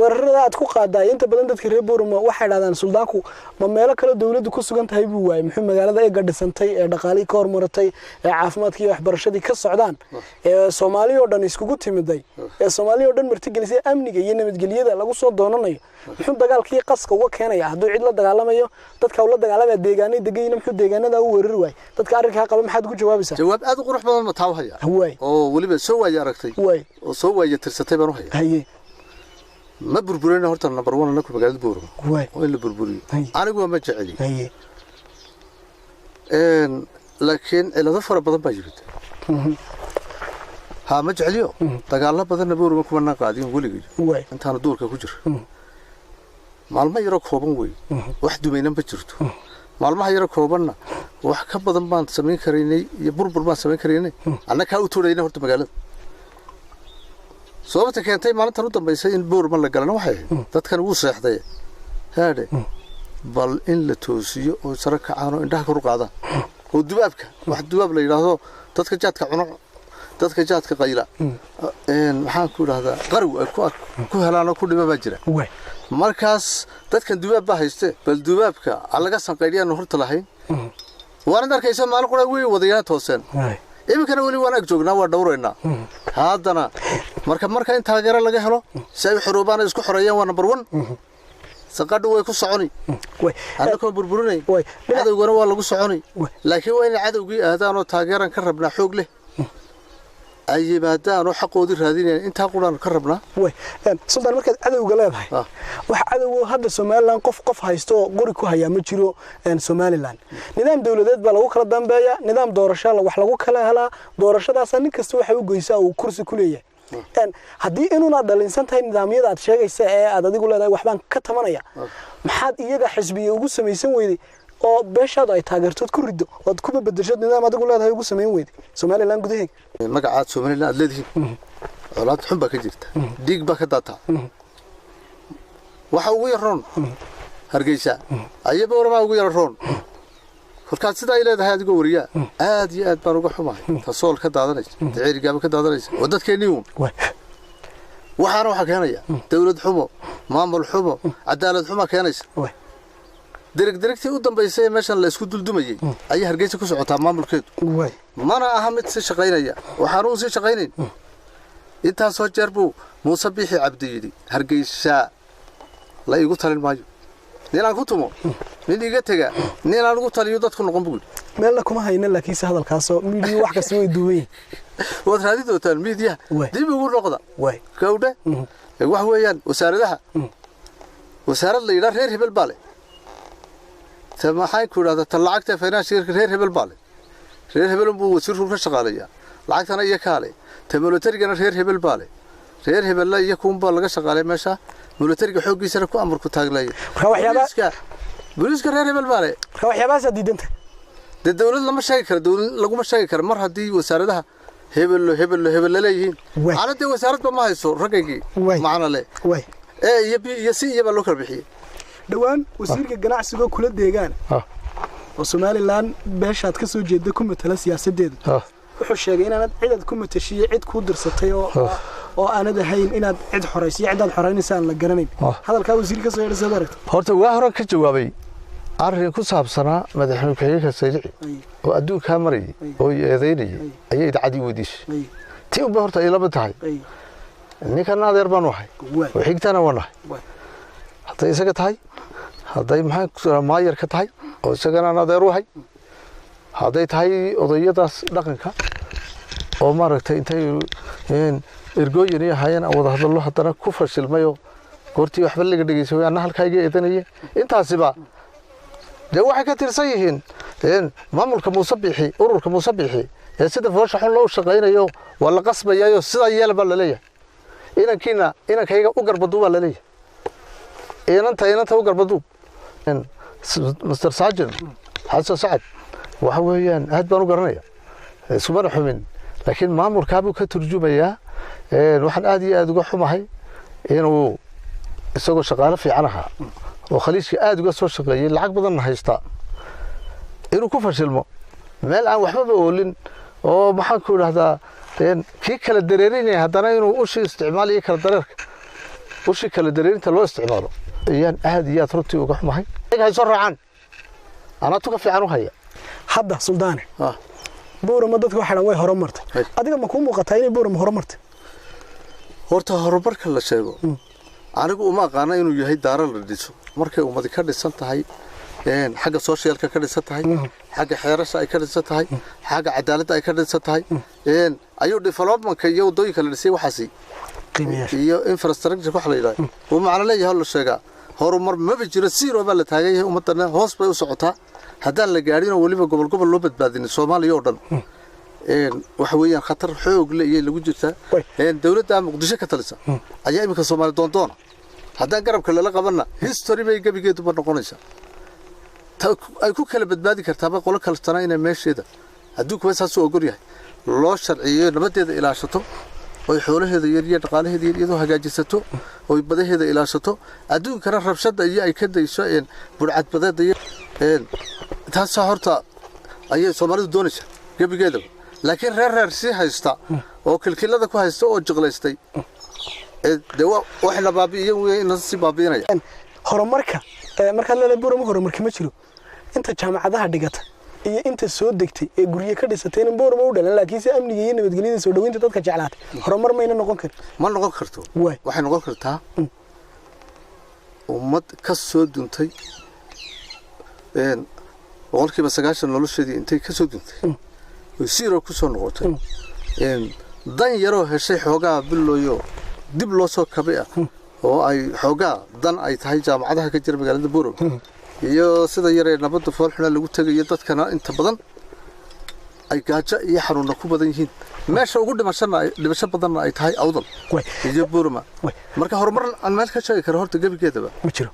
weerarada aad ku qaaday inta badan dadka reer boorama waxay yiraahdaan suldaanku ma meelo kale dawladdu ku sugan tahay buu waayay muxuu magaalada ay gadhisantay ee dhaqaalii ka hormaratay ee caafimaadkii iyo waxbarashadii ka socdaan ee Soomaaliya oo dhan iskugu timiday ee Soomaaliya oo dhan martigelisay amniga iyo nabadgelyada lagu soo doonanayo muxuu dagaalkii qaska uga keenaya hadduu cid la dagaalamayo dadka ula dagaalamaya deegaanada deegaanada muxuu deegaanada u weerar waayay dadka arrinka qaba maxaad ku jawaabaysaa jawaab aad u qurux badan ma taawaya oo waliba soo waayay aragtay oo soo waayay tirsatay baan u hayay ما بربرينا هرتا نمبر 1 أنا كنت قاعد بورو وين بربري أنا قوي ما جعلي لكن إلى ظفر بدن بجيبت ها ما جعليو تقال بدن بورو ما كنا قاعدين نقولي أنت أنا دورك كجر معلومة يراك خوبن وي واحد بينهم بجرتو معلومة يراك خوبنا وحكب بدن بان سمين كريني يبربر ما سمين كريني أنا كأوتورينا هرتا مقالد sababta keentay maalintan u dambeysay in boorman la galana waxay dadkan uu seexday haade bal in la toosiyo oo sare ka caano indhaha kor u qaadaan oo dubaabka wax dubaab la yiraahdo dadka jaadka cuno dadka jaadka qayla maxaan ku raahdaa qarw ay ku helaan ku dhibaba jira markaas dadkan dubaab ba hayste bal dubaabka alaga sanqeeyaan horta lahayn waan arkaysa maalin qura way wadayaan tooseen imikana wali waan ag joognaa waa dhawrayna haadana marka in taageero laga helo si ay xoroobaan isku xoreeyaan waa number 1 saqadhu way ku soconi anako burburinay cadawgana waa lagu soconi laakiin waa in cadawgii aadaan oo taageeran ka rabnaa xoog leh ay yimaadaan oo xaqoodii raadinayaan inta quraan ka rabnaa sultan markaad cadawga leedahay wax cadawga hadda Soomaaliland qof haysto qori ku haya ma jiro Soomaaliland nidaam dawladeed baa lagu kala dambeeya nidaam doorasho wax lagu kala helaa doorashadaas nin kasta waxa uu goysaa uu kursi ku leeyahay haddii inuna dhalinsan tahay nidaamyada aad sheegaysa ee aad adigu leedahay waxbaan ka tamanaya maxaad iyaga xisbiga ugu sameeysan weyday oo beeshaad ay taageertood ku rido oo ku bedesho nidaam adigu leedahay ugu sameeyay weyday Soomaaliland gudaheed magacaad Soomaaliland aad leedahay colaad xun ba ka jirta dig ba ka daata waxa ugu yaroon hargeysa ayaba warma ugu yaroon kolkaad sida ay leedahay adigu wariya aad iyo aad baan uga xumahay tasool ka daadanaysa deerigaaba ka daadanaysa wadadkeennii waxaana waxa keenaya dawlad xumo maamul xumo cadaalad xumo keenaysa dirigtii u dambeysay meeshan la isku duldumayay ay hargeysa ku socotaa maamulkeedu mana aha mid si shaqaynaya waxaan uu si shaqaynayn inta soo jeerbu Muuse Bixi Cabdi yiri hargeysa la igu talin maayo ninaan ku tumo nin iga taga ninaan ugu taliyo dadku noqon buu meel kuma hayna laakiin hadalkaas oo midiya wax kasta way duubay wad raadidootaan midiya dib ugu noqda kawda wax weeyaan wasaaradaha wasaarad la yiraahdo reer hebel baale سماحي كولا تطلعت فينانشير غير هبل بالي غير هبل بو وسير روح شغاليا لعقتنا يكالي تمولتريغنا غير هبل بالي غير هبل لا يكون با laga shaqaalay meesha militariga xoogiisana ku amar ku taaglaayay booliska reer hebel baale waxyaabaas diidanta dawlad lama sheegi karo dawlad lagu ma sheegi karo mar hadii wasaaradaha hebel la leeyihiin aanade wasaaradba ma hayso ragaygi macna leh iyo si iyaba loo kala bixiyay dhawaan wasiirka ganacsiga kula deegaan oo Soomaaliland beeshaad ka soo jeeday ku matala siyaasadeeda wuxuu sheegay inaad cid ku matashiyo cid ku dirsatay oo aanad ahayn inaad cid xoreyso cid aad xoreynaysan la garanayn hadalka wasiirka soo yeeray sadarka horta waa horan ka jawaabay arrin ku saabsanaa madaxweynaha Saylici oo adduunka maray oo eedeynay ayay dacadi wadiishay tii u horta ay laba tahay ninkan adeer baan wahay oo xigtana wanahay haday isaga tahay haday maxaa maayar ka tahay oo isagana adeer wahay haday tahay odayadaas dhaqanka oo maaragtay intay ergooyin iyo hay'an wada hadallo hadana ku fashilmayo goortii waxba laga dhageysay ana halkayga eedanayay intaasiba de waxa ka tirsan yihiin maamulka Muuse Bixi ururka Muuse Bixi ee sida foosha xun loo shaqeynayo wala qasbayayo sida yeelba la leeyahay inankayga u garbadu waa la leeyahay inanta u garbadu Mr. Sergeant Hassan Saad waxa weeyaan aad baan u garanaya isumana xumin laakiin maamulkaabuu ka turjumayaa waxaan aad iyo aad uga xumahay inuu isagoo shaqaale fiican ahaa oo khaliijka aad uga soo shaqeeyay lacag badanna haysta inuu ku fashilmo meel aan waxbaba oolin oo maxaan ku idhahdaa kii kala dareerinaya haddana inuu ushii isticmaalayo kala dareerka ushii kala dareerinta loo isticmaalo ayaan aad iyo aad runtii uga xumahay hay soo raacaan anaa tuka fiican u haya hadda suldaane boorama dadku waxaan way horumartay adiga ma ku muuqataa inay boorama horumartay horta horumarka la sheego anigu uma aqaana inuu yahay daara la dhiso markay ummadi ka dhisan tahay xagga socialka ka dhisan tahay xagga xeerasha ay ka dhisan tahay xagga cadaaladda ay ka dhisan tahay ayuu developmentka iyo wadooyinka la dhisay waxaasi iyo infrastructure wax la yiraahdo oo macna leeyahay la sheegaa horumar ma jiro zero baa la taagay ummadana hoos bay u socotaa haddaan la gaarin oo waliba gobol gobol loo badbaadin Soomaaliya oo dhan waxa weeyaan khatar xoog leh iyo lagu jirta dawladda Muqdisho ka talisa ayaa imika Soomaaliya doondoona haddaan garabka la qabana history bay gabigeedu ba noqonaysaa ay ku kala badbaadi kartaa qolo kale tana inay meesheeda hadduu kuwa saas oo ogol yahay loo sharciyo nabadeeda ilaashato oo xoolaheeda yar iyo dhaqaalaheeda iyadoo hagaajisato oo badaheeda ilaashato adduunkana rabshada iyo ay ka dayso burcad badeeda iyo taas horta ayay Soomaalidu doonaysaa gabigeeda laakiin reer si haysta oo kilkilada ku haysta oo jiqlaystay waxna baabi'iyeen inay si baabi'inayaan horumarka marka la boorama horumarka ma jiro inta jaamacadaha dhigata iyo inta soo degtay ee guriga ka dhisatay in boorama u dhalan laakiin si amniga iyo nabadgelyada soo dhaweynta dadka jeclaatay horumar ma noqon karo ma noqon karto waxay noqon kartaa ummad ka soo duntay boqolkiiba 90 nolosheedii intay ka soo duntay oo zero ku soo noqotay dan yaroo heshay xoogaa bilooyo dib loo soo kabay oo ay xoogaa dan ay tahay jaamacadaha ka jira magaalada Boorama iyo sida yaree nabadda foolxuna lagu tagay dadkana inta badan ay gaajo iyo xanuun ku badan yihiin meesha ugu dhimasho badan ay tahay awdal iyo Boorama marka horumar aan meel ka sheegi karo horta gabigeedaba ma jiro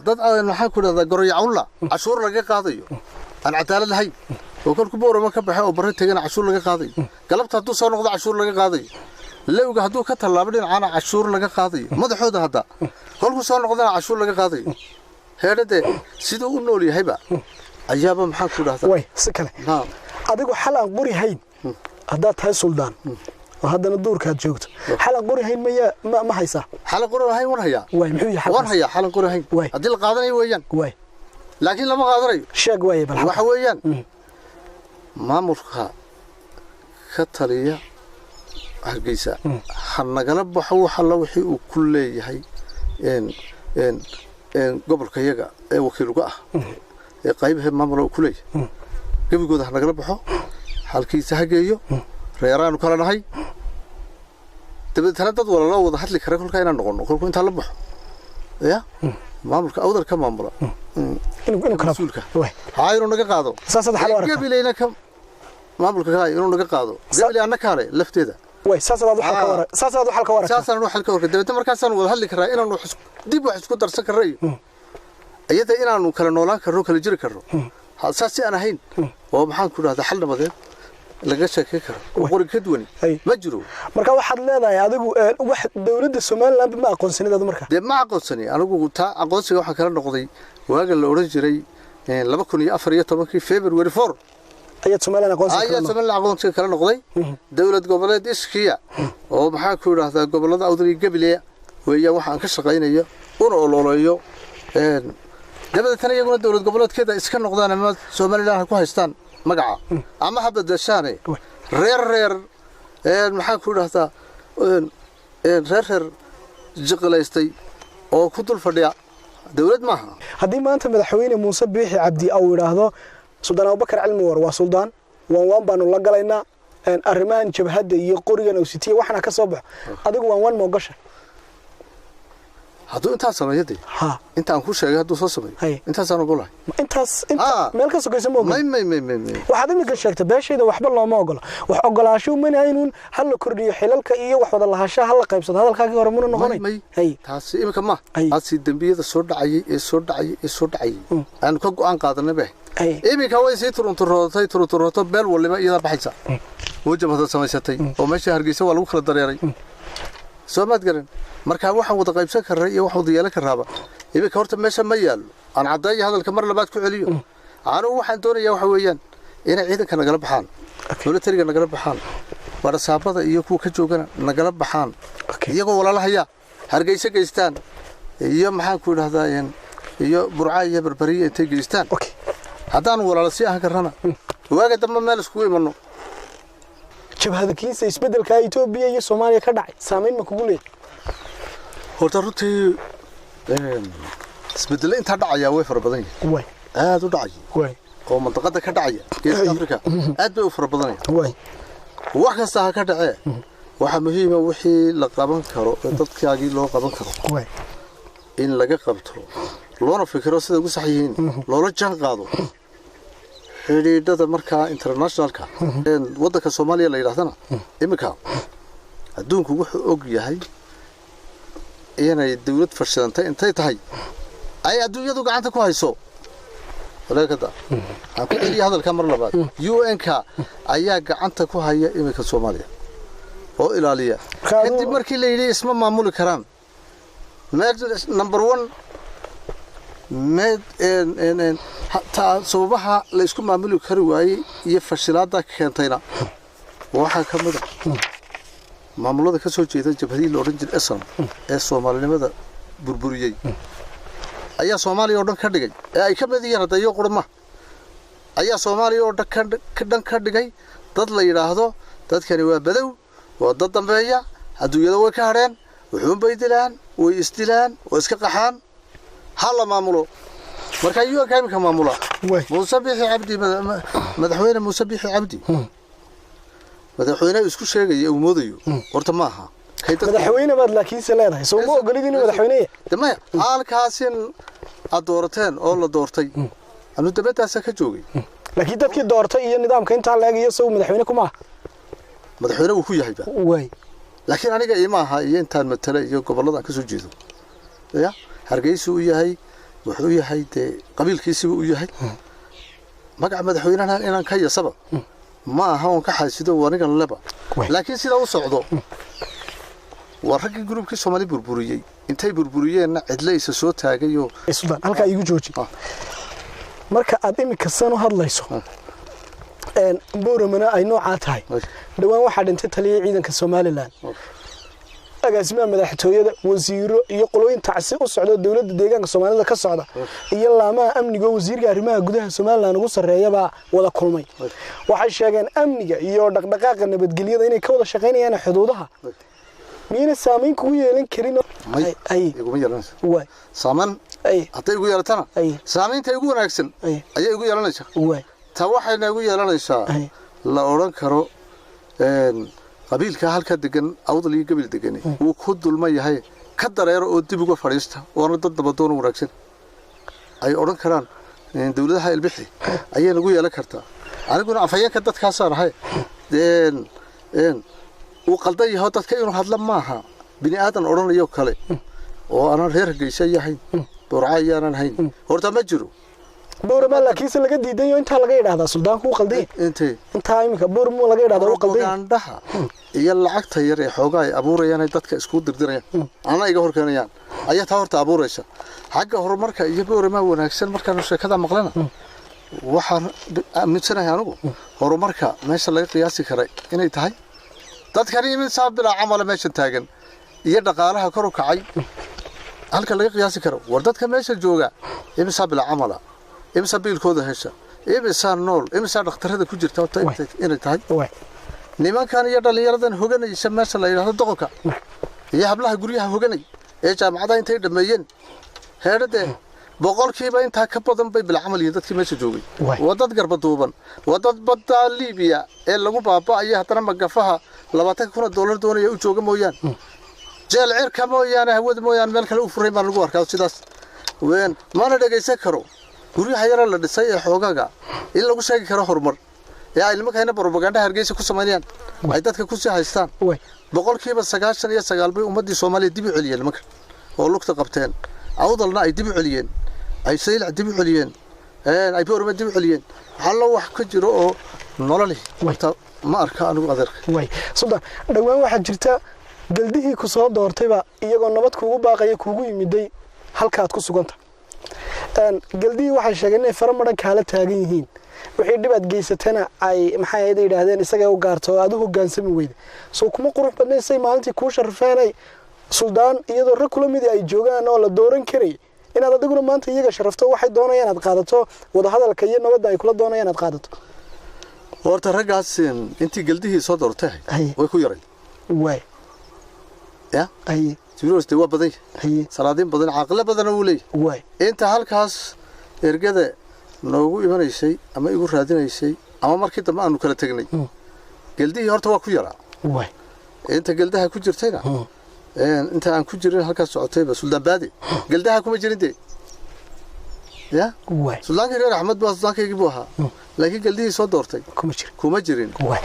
dad waxaan ku dhahdaa goroyaculla cashuur laga qaadayo aan cadaalad lahayn oo kolku Boorama ka baxay oo barre tagana cashuur laga qaadayo galabta hadduu soo noqdo cashuur laga qaadayo lewga hadduu ka tallaabo dhinacana cashuur laga qaadayo madaxooda hadda kolku soo noqdana cashuur laga qaadayo heerade sidoo u nool yahayba ayaaba maxaan ku dhahdaa way si kale adigu xal aan qori hayn hadda tahay suldaan oo haddana duurkaad joogto xal aan qori hayn ma haysa xal qori hayn war haya way muxuu yahay war haya xal qori hayn hadii la qaadanayo weeyaan way laakiin lama qaadanayo sheeg way bal waxa weeyaan maamulka ka taliya hargeysa hanagala baxo waxa la wixii uu ku leeyahay gobolka yaga ee wakiilka ah ee qaybaha maamulka ku leeyahay gabigooda hanagala baxo halkiisa hageeyo reeraanu kala nahay dabadana dad wala loo wada hadli kara kolka inaan noqono kolku inta la baxo ya maamulka awdal ka maamula inuu kala suulka hayro naga qaado saasad xal warka gabilayna ka maamulka inuu naga qaado gabili annaka kale lafteeda way saasad xalka warka saasad xalka warka dabadana markaasaan wada hadli karaa inaanu dib wax isku darsan karay ayada inaanu kala noolaan karno kala jiri karno saasi aan ahayn oo maxaan ku dhahdaa xal nabadeed laga sheekay karo qori ka duwan ma jiro marka waxaad leedahay adigu wax dawladda Soomaaliland ma aqoonsanid marka ma aqoonsani anigu taa aqoonsiga waxa kala noqday waaga la oran jiray 2014 February 4 ayad Soomaaliland aqoonsiga kala noqday dawlad goboleed iskiya oo maxaan ku dhahdaa gobolada awdal gabiley weeyaan waxaan ka shaqeynayo una ololayo dabadana iyaguna dawlad goboleedkeeda iska noqdaan ama Soomaaliland ku haystaan magaca ama habadashaane reer maxaan ku dhahdaa reer jiqlaystay oo ku dul fadhiya dawlad maaha hadii maanta madaxweyne Muuse Biixi Cabdi aw yiraahdo Suldaan Abubakar Cilmi war waa suldaan waan baanu la galaynaa arrimahan jabhada iyo qorigan oo sitiye waxna ka soo baxo adigu waan mo gashay hadduu intaas sameeyay ha intaan ku sheegay hadduu soo sameeyo intaas aan ogolahay inta meel ka sokaysa ma ogol waxaad imika sheegtay beeshayda waxba looma ogolo wax ogolaasho ma inuu hal la kordhiyo xilalka iyo wax wada lahaanshaha hal la qaybsado hadalkaagii hore muna noqonay taas imika ma taasi dambiyada soo dhacay aan ka go'aan qaadanay baa imika way sii turunturooday beel waliba iyada baxaysa wajamada samaysatay oo meesha Hargeysa waa lagu kala dareeray Soomaad garan marka waxaan wada qaybsan karaa iyo wax wada yeelan karaaba imika horta meesha ma yaalo aan cadeeyo hadalka mar labaad ku celiyo aanu waxaan doonayaa waxa weeyaan inay ciidanka nagala baxaan militariga nagala baxaan warasaabada iyo kuwa ka joogana nagala baxaan iyagoo walaalahaya Hargeysa geystaan iyo maxaan ku idhaahdaa iyo Burca iyo Barbariya intay geystaan haddaan walaalasi ahaan karana waaga dambe meel isku imanno jabhada kiisa isbedelka Itoobiya iyo Soomaaliya ka dhacay saameyn ma kugu leeyahay horta runtii isbedel inta dhacaya way fara badan yihiin way aad u dhacay way oo manطقada ka dhacaya geeska Afrika aad bay u fara badan yihiin way wax kasta ka dhacay waxa muhiim ah wixii la qaban karo dadkaagii loo qaban karo way in laga qabto loona fikiro sida ugu sax yihiin loola jaan qaado xiriirada marka internationalka wadanka Soomaaliya la yiraahdana imika adduunku wuxuu og yahay inay dawlad fashilantay intay tahay ay adduunyadu gacanta ku hayso walaakada aan ku xiriir hadalka mar labaad UN-ka ayaa gacanta ku haya imika Soomaaliya oo ilaaliya kadib markii la yiri isma maamuli karaan number 1 hatta sababaha la isku maamuli kari waayay iyo fashilaada keentayna waxa kamid ah maamulada ka soo jeeda jabhadii la oran jiray asam ee Soomaalinimada burburiyay ayaa Soomaaliya oo dhan ka dhigay ee ay ka mid yihiin hadayo qurma ayaa Soomaaliya oo dhan ka dhigay dad la yiraahdo dadkani waa badow waa dad dambeeya adduunyada way ka hareen wuxuu baydilaan way isdilaan oo iska qaxaan hala maamulo marka iyo kaamka maamula Muusabixi Cabdi madaxweyne Muusabixi Cabdi madaxweyne isku sheegay uu moodayo horta ma aha madaxweyne baad laakiin leedahay soo ma ogolidin madaxweyne damaya halkaasin adoorteen oo la doortay anu dabadaas ka joogay laakiin dadkii doortay iyo nidaamka inta la eegayo soo madaxweyne kuma madaxweyne uu ku yahay ba way laakiin aniga iimaha iyo intaan matala iyo gobolada ka soo jeedo ya Hargeysa uu yahay wuxuu yahay qabiilkiisa uu yahay magac madaxweynaha inaan ka yasaba ma aha oo ka xasido waniga laba laakiin sida uu socdo wararkii groupkii Soomaali burburiyay intay burburiyeen cidlaysa soo taagayo Suudaan halka igu jooji marka aad imika san u hadlayso Booromana ay nooca tahay dhawaan waxa dhintay taliye ciidanka Soomaaliland agaasimaha madaxtooyada wasiiro iyo qolooyin tacsi u socdo dawladda deegaanka Soomaalida ka socda iyo laamaha amniga wasiirka arrimaha gudaha Soomaaliland ugu sareeyaba wada kulmay waxay sheegeen amniga iyo dhaqdhaqaaqa nabadgelyada inay ka wada shaqeynayaan xuduudaha miina saameyn ku yeelan karin ay ugu yeelanaysa way saaman haday ugu yeelatana saameynta ugu wanaagsan ayay ugu yeelanaysaa way ta waxayna ugu yeelanaysaa la oran karo qabiilka halka degan awdal iyo gabil degan uu ku dulma yahay ka dareero oo dib uga fadhiista oo dad dabadoon wanaagsan ay oran karaan dawladaha ilbixi ayay lagu yeelan kartaa aniguna afayeenka dadkaas ahay uu qaldan yahay dadka inuu hadla maaha bini aadan oranayo kale oo aan reer Hargeysa yahay Burca ayaan hayn horta ma jiro Boorama laakiin laga diidayo inta laga yiraahdo suldaanku uu qalday inta imika Boorama laga yiraahdo uu qalday gandaha iyo lacagta yar ee xoogaa ay abuurayaan dadka isku dirdirayaan ana iga horkeenayaan ayaa taa horta abuuraysa xagga horumarka iyo Boorama wanaagsan markaan sheekada maqlana waxaan aaminsanahay anigu horumarka meesha laga qiyaasi karay inay tahay dadkani imisa bila amal meesha taagan iyo dhaqaalaha kor u kacay halka laga qiyaasi karo war dadka meesha jooga imisa bila amala imisa biilkooda hesha imisa nool imisa dhakhtarada ku jirta inay tahay nimankan iyo dhalinyaradan hoganaysa meesha la yiraahdo doqonka iyo hablaha guryaha hoganay ee jaamacada intay dhameeyeen heerade boqolkiiba inta ka badan bay bil amal iyo dadkii meesha joogay wadad garbaduuban wadad badda Liibiya ee lagu baaba'ay haddana magafaha $20,000 doonaya u jooga mooyaan jeel cirka mooyaane hawada mooyaane meel kale u furay baan lagu arkaa sidaas ween mana dhageysan karo guryaha yar la dhisay ee xoogaga in lagu sheegi karo horumar yaa ilmaha propaganda Hargeysa ku sameeyaan ay dadka ku sii haystaan boqolkiiba 99 bay ummadii Soomaaliyeed dib u celiyeen marka oo lugta qabteen awdalna ay dib u celiyeen ay sayl dib u celiyeen ay boorma dib u celiyeen hal wax ka jiro oo nolol ma arka anigu adeerka way sudan dhawaan waxa jirta galdihii ku soo doortayba iyagoo nabad kuugu baaqay kuugu yimiday halka aad ku suganta galdihii waxa sheegeen in faramadan kala taagan yihiin wixii dibad geysatana ay maxay ay yiraahdeen isaga u gaarto aad u hogaansami weyday soo kuma qurux badnaysay maalintii ku sharfeenay suldaan iyadoo rag kula mid ay joogaan oo la dooran karay inaad adiguna maanta iyaga sharafto waxay doonayaan aad qaadato wada hadalka iyo nabadda ay kula doonayaan aad qaadato horta ragaas intii galdihii soo doortay way ku yareen way ya ay tirooste waa badan salaadin badan aqal badan oo leeyahay way inta halkaas ergada noogu imanaysay ama igu raadinaysay ama markii dambe aanu kala tagnay galdihii horta waa ku yaraa way inta galdaha ku jirtayna inta aan ku jirin halkaas socotayba suldaan baadi galdaha kuma jirin ya way suldaanka reer Axmed baa suldaankaygii buu ahaa laakiin galdihii soo doortay kuma jirin way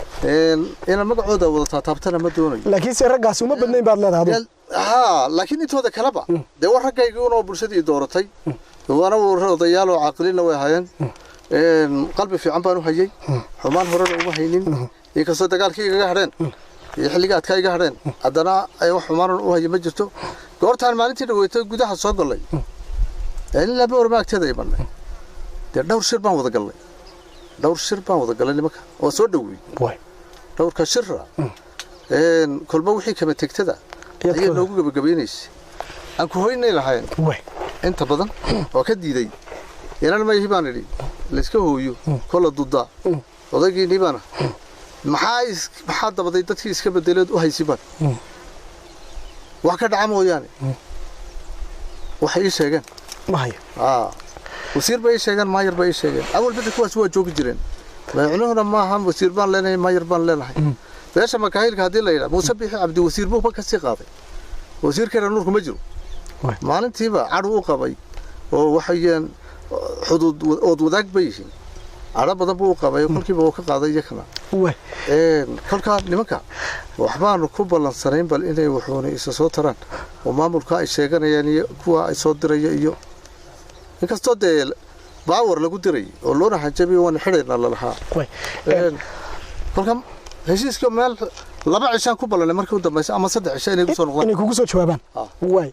ina magacooda wada taabtana ma doonayo laakiin si ragaas uma badnayn baad leedahay laakiin intooda kalaba de war ragaygu oo bulshadii dooratay waana odayaal oo aqlina way hayeen qalbi fiican baan u hayay xumaan hore uma haynin inkastoo dagaalkii iga hadheen iyo xilligaadka iga hadheen haddana ay wax xumaan u hayay ma jirto goortaan maalintii dhaweeytay gudaha soo galay ilaa boor maagteeda imanay de dhowr shir baan wada galay nimanka oo soo dhaweeyay dhowrka shirra kolba wixii kama tagtada ayaa noogu gabagabeynaysa aan ku hoynay lahayn inta badan oo ka diiday inaan ma yihiin baan idhi la iska hooyo kala duda odagii nibana maxaa dabaday dadkii iska bedeleed u haysibaan wax ka dhaca mooyaane waxay ii sheegeen wasiir bay ii sheegeen maayar bay ii sheegeen awal bada kuwaas waa joogi jireen macnuhuna ma aha wasiir baan leenahay maayar baan leenahay beesha makaahilka hadii la yiraahdo Muuse Bixi Cabdi wasiir buu ka sii qaaday wasiirka nuurku ma jiro maalintiiba cadu u qabay oo waxayeen xuduud oo wadaag bayeen ara badan buu qabay kulkiiba uu ka qaaday yakana kolka nimanka waxbaan ku ballansanayn bal inay wuxuuna isa soo taraan oo maamulka ay sheeganayaan iyo kuwa ay soo diraya iyo inkastoo deel baawar lagu diray oo loona hajabiyo wana xidheena la lahaa kolka heshiiska meel laba cishaan ku ballanay markii u dambeysay ama saddex cishaan inay ku soo noqdaan inay kugu soo jawaabaan way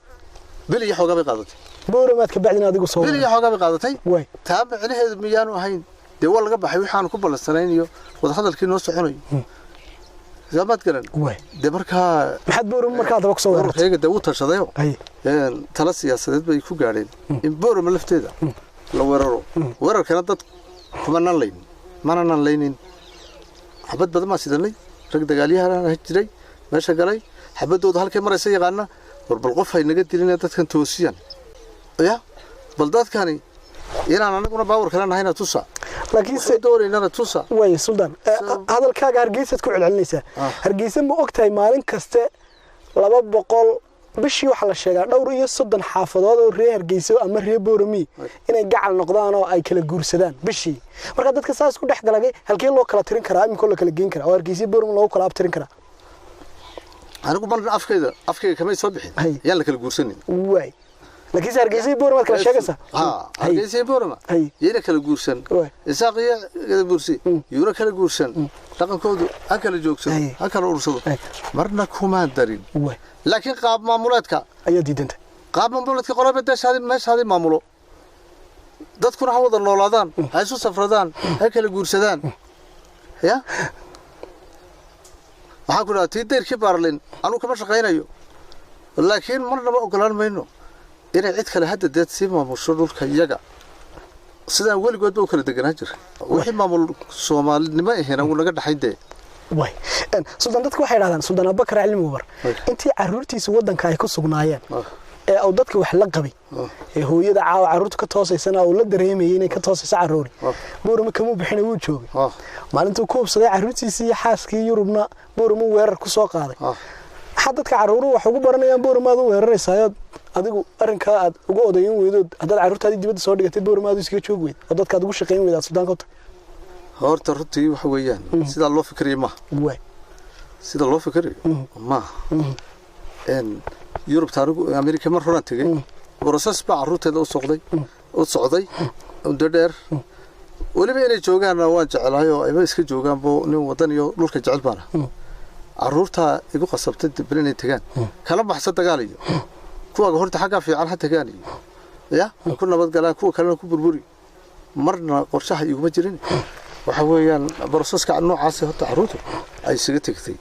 bili iyo xogaa bay qaadatay booramaad ka bacdina adigu soo bili iyo xogaa bay qaadatay way taa macnaheedu miyaanu ahayn de wal laga baxay waxaan ku ballansanayn iyo wada hadalkii noo soconayo zamad garan way de markaa maxad boorama markaa daba ku soo wartay de uu tashadayo tala siyaasadeed bay ku gaadheen in boorama lafteeda la weeraro weerarkana dad kuma nan leeynin xabad badan ma sidanay rag dagaalyahan jiray meesha galay xabadooda halkay maraysa yaqaana bal qof ay naga dilinay dadkan toosiyan ya bal dadkani inaan anaguna baawar kala nahayna tusa laakiin si doorinana tusa way suldaan hadalkaaga Hargeysa ku celcelinaysa Hargeysa ma ogtahay maalin kaste 200 bishii waxa la sheegaa dhowr iyo 30 xaafadood oo reer Hargeysa ama reer Boorami inay gacal noqdaan oo ay kala guursadaan bishii marka dadka saas ku dhaxgalay halkee loo kala tirin karaa imiko la kala geyn karaa oo Hargeysa Boorami loo kala abtirin karaa anigu mar afkayga kama soo bixin yaan la kala guursanin way laakiin Hargeysa Boorami kala sheegaysa Hargeysa Boorami yeena kala guursan isaaqiya kala guursi yura kala guursan dhaqankoodu ha kala joogsan ha kala ursado marna kuma darin laakiin qaab maamuleedka ayaa diidanta qaab maamuleedka qolobada meeshaadi maamulo dadkuna ha wada noolaadaan ha isu safradaan ha kala guursadaan ya waxa ku dhaatay deerkii Baarlin anu kama shaqeynayo laakiin marnaba ogolaan mayno inay cid kale hadda dad si maamusho dhulka iyaga sidaan weligood u kala deganaa jir wixii maamul Soomaalinimo ahayna uu naga dhaxaynday way suldaan dadku waxay yiraahdaan suldaan Abubakar Cilmi war intii caruurtiisa wadanka ay ku sugnaayeen ee oo dadka wax la qabay ee hooyada caawa caruurtu ka toosaysana oo la dareemayay inay ka toosayso caruuri boorama kama bixin uu joogay maalintuu ku hubsaday caruurtiisa iyo xaaskii Yurubna boorama weerar ku soo qaaday dadka caruuru wax ugu baranayaan boormaad u weeraraysaa adigu arinka aad ugu odayin weydood hadda caruurtaadii dibadda soo dhigatay boormaad iska joog weyd oo dadka aad ugu shaqeyn weydaa Suudaan ka tag horta runtii waxa weeyaan sida loo fikriyo ma way sida loo fikriyo ma Yurub taariikh Amerika mar hore tagay process baa caruurteeda u socday muddo dheer waliba inay joogaan waan jecelahay oo ay iska joogaan boo nin wadan iyo dhulka jecel baana caruurta igu qasabtay dib inay tagaan kala baxsan dagaaliyo kuwa horta xagga fiican ha tagaan ya ku nabad galaa kuwa kale ku burburi marna qorshaha iguma jirin waxa weeyaan processka noocaas horta caruurtu ay isaga tagtay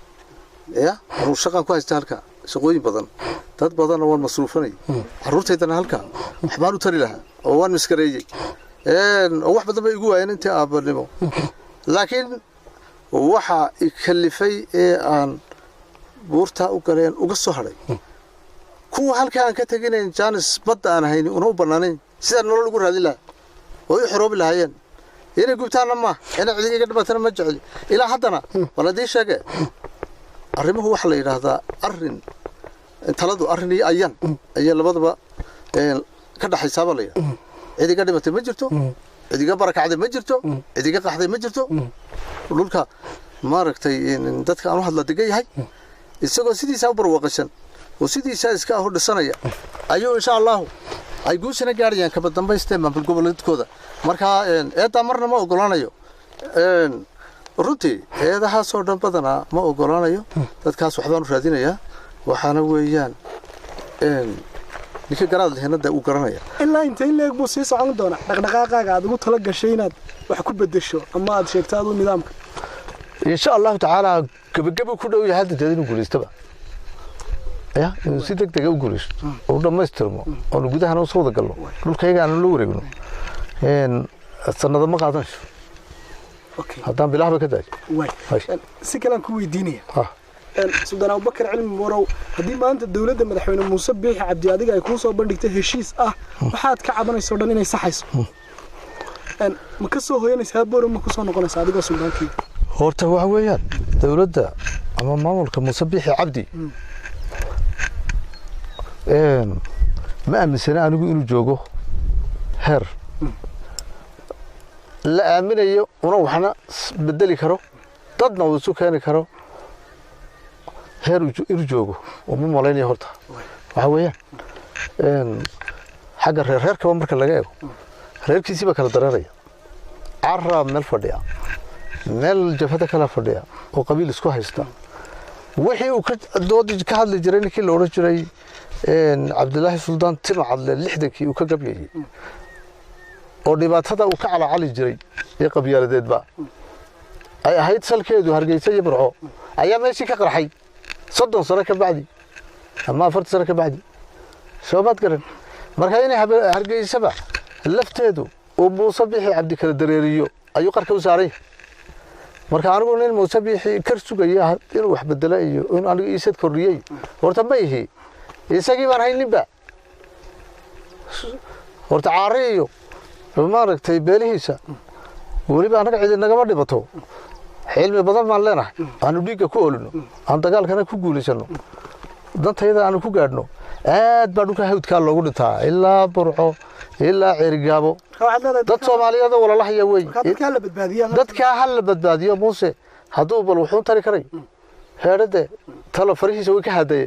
ya caruur shaqan ku haysta halka shaqooyin badan dad badan oo masruufanay caruurteedana halka waxbaan u tari lahaa oo waan iskareeyay wax badan bay igu waayeen inta aabanimo laakiin waxa ikhalifay aan buurta u galeen uga soo haray kuwa halka aan ka taganayn jaanis badda aan hayni una u banaanayn sida nolol ugu raadin lahaa oo ay xoroob lahaayeen inay gubtaana ma inay ciidiga dhibaatana ma jecel ilaa haddana waladii sheegay arrimuhu waxa la yiraahdaa arrin taladu arrin iyo ayan labadaba ka dhaxaysaaba la yiraahdaa ciidiga dhibaatay ma jirto ciidiga barakacday ma jirto ciidiga qaxday ma jirto dhulka maaragtay dadka aan u hadla degan yahay isagoo sidiisa u barwaaqashan oo sidiisa iska hor dhisanaya ayuu insha Allah ay guusina gaarayaan ka dambaysteen maamul goboleedkooda marka eeda marna ma ogolaanayo runtii eedaha soo dhan badana ma ogolaanayo dadkaas waxbaan u raadinayaa waxaana weeyaan ninka garaad lehnada uu garanaya ilaa intee leeg buu sii socon doona dhaqdhaqaaqaaga aad ugu tala gashay inaad wax ku bedesho ama aad sheegto aad u nidaamka insha Allah taala gabagabo ku dhow yahay hadda inuu guuleystaba ya inuu si degdeg u guuleysto oo dhamaystirmo oo gudaha noo soo galno dhulkayga aan loo wareegno sanada ma qaadansho okay haddaan bilaahba ka daay way si kale ku weydiinaya Suudaan Abubakar Cilmi Warow hadii maanta dawladda madaxweyne Muuse Biixi Cabdi adiga ay ku soo bandhigtay heshiis waxaad ka cabanayso dhan inay saxayso ma ka soo hooyanaysaa boor ma ku soo noqonaysaa adiga Suudaankii horta waxa weeyaan dawladda ama maamulka Muuse Biixi Cabdi ma aaminsana anigu inuu joogo heer la aaminayo una waxna bedeli karo dadna uu isu keeni karo heer inuu joogo oo ma malaynayo horta waxa weeyaan xagga reerka marka laga eego reerkiisiba kala dareeraya carra meel fadhiya meel jafada kala fadhiya oo qabiil isku haysta wixii uu ka hadli jiray ninkii la oran jiray Cabdullaahi Suldaan Timcadle 60kii uu ka gabyay oo dhibaatada uu ka calaacali jiray ee qabyaaladeedba ay ahayd salkeedu Hargeysa iyo Burco ayaa meeshii ka qarxay 30 sano ka bacdi ama 40 sano ka bacdi shoobad garan marka inay Hargeysaba lafteedu oo Muuse Biixi Cabdi kala dareeriyo ayuu qarka u saaray marka anigu nin Muuse Biixi kar sugaya inuu wax bedelo iyo in anigu iisad kordhiyay horta ma yihi isagii baan hayninba horta caariyo maaragtay beelihiisa waliba anaga cid nagama dhibato xilmi badan baan leenahay aanu dhiiga ku oolino aan dagaalkana ku guuleysano dantayda aanu ku gaadhno aad baa dhulka hawdka loogu dhintaa ilaa Burco ilaa Ceerigaabo dad Soomaaliyeed wala la haya way dadka hal badbaadiyo Muuse haduu bal wuxuu tari karay heerade talo farihiisa way ka haday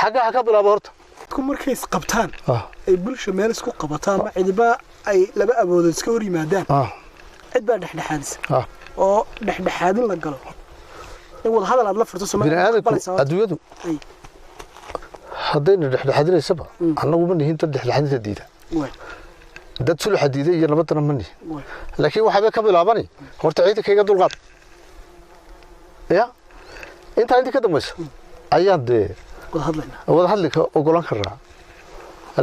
xaga ka bilaabo horta ku markay isqabtaan ay bulsho meel isku qabataan ma cidiba ay laba aboodo iska hor yimaadaan cid baa dhexdhexaadis oo dhexdhexaadin la galo in wada hadal aad la furto Soomaaliya adduunyadu hadayna dhexdhexaadinaysaba annagu ma nihin dad dhexdhexaadinta diida dad sulx diiday iyo nabadana ma nihin laakiin waxa ka bilaabani horta ciidankayga dulqaad ya inta inta ka dambaysa ayaan wada hadlika ogolaan karaa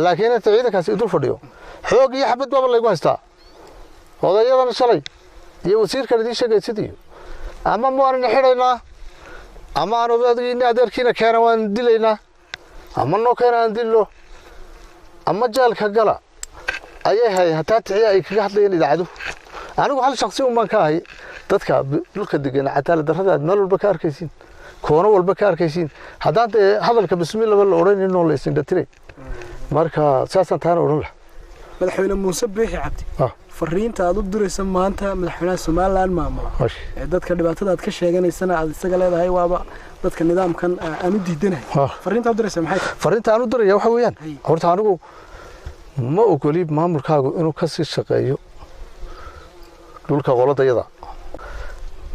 laakiin inta ciidankaas idul fadhiyo xoog iyo xabad baba lagu haystaa odayadan shalay iyo wasiirka idin sheegay sidii ama ma aan xiraynaa ama aan odaadina adeerkiina keena waan dilaynaa ama noo keena aan dilo ama jaalka gala ayay hataa tii ay kaga hadlayeen idaacadu anigu hal shakhsi baan ka ahay dadka dhulka degan cadaalad darrada meel walba ka arkaysiin koono walba ka arkaysiin haddaan hadalka bismillah la oran inoo la isin dhatiray marka saasan taana oran lah madaxweyne Muuse Biixi Cabdi fariinta aad u diraysan maanta madaxweynaha Soomaaliland maamula dadka dhibaatada aad ka sheeganaysana aad isaga leedahay waaba dadka nidaamkan aan u diidanahay fariinta aad diraysan maxay fariinta aan u diraya waxa weeyaan horta anigu ma ogoli maamulkaagu inuu ka sii shaqeeyo dhulka qoladayada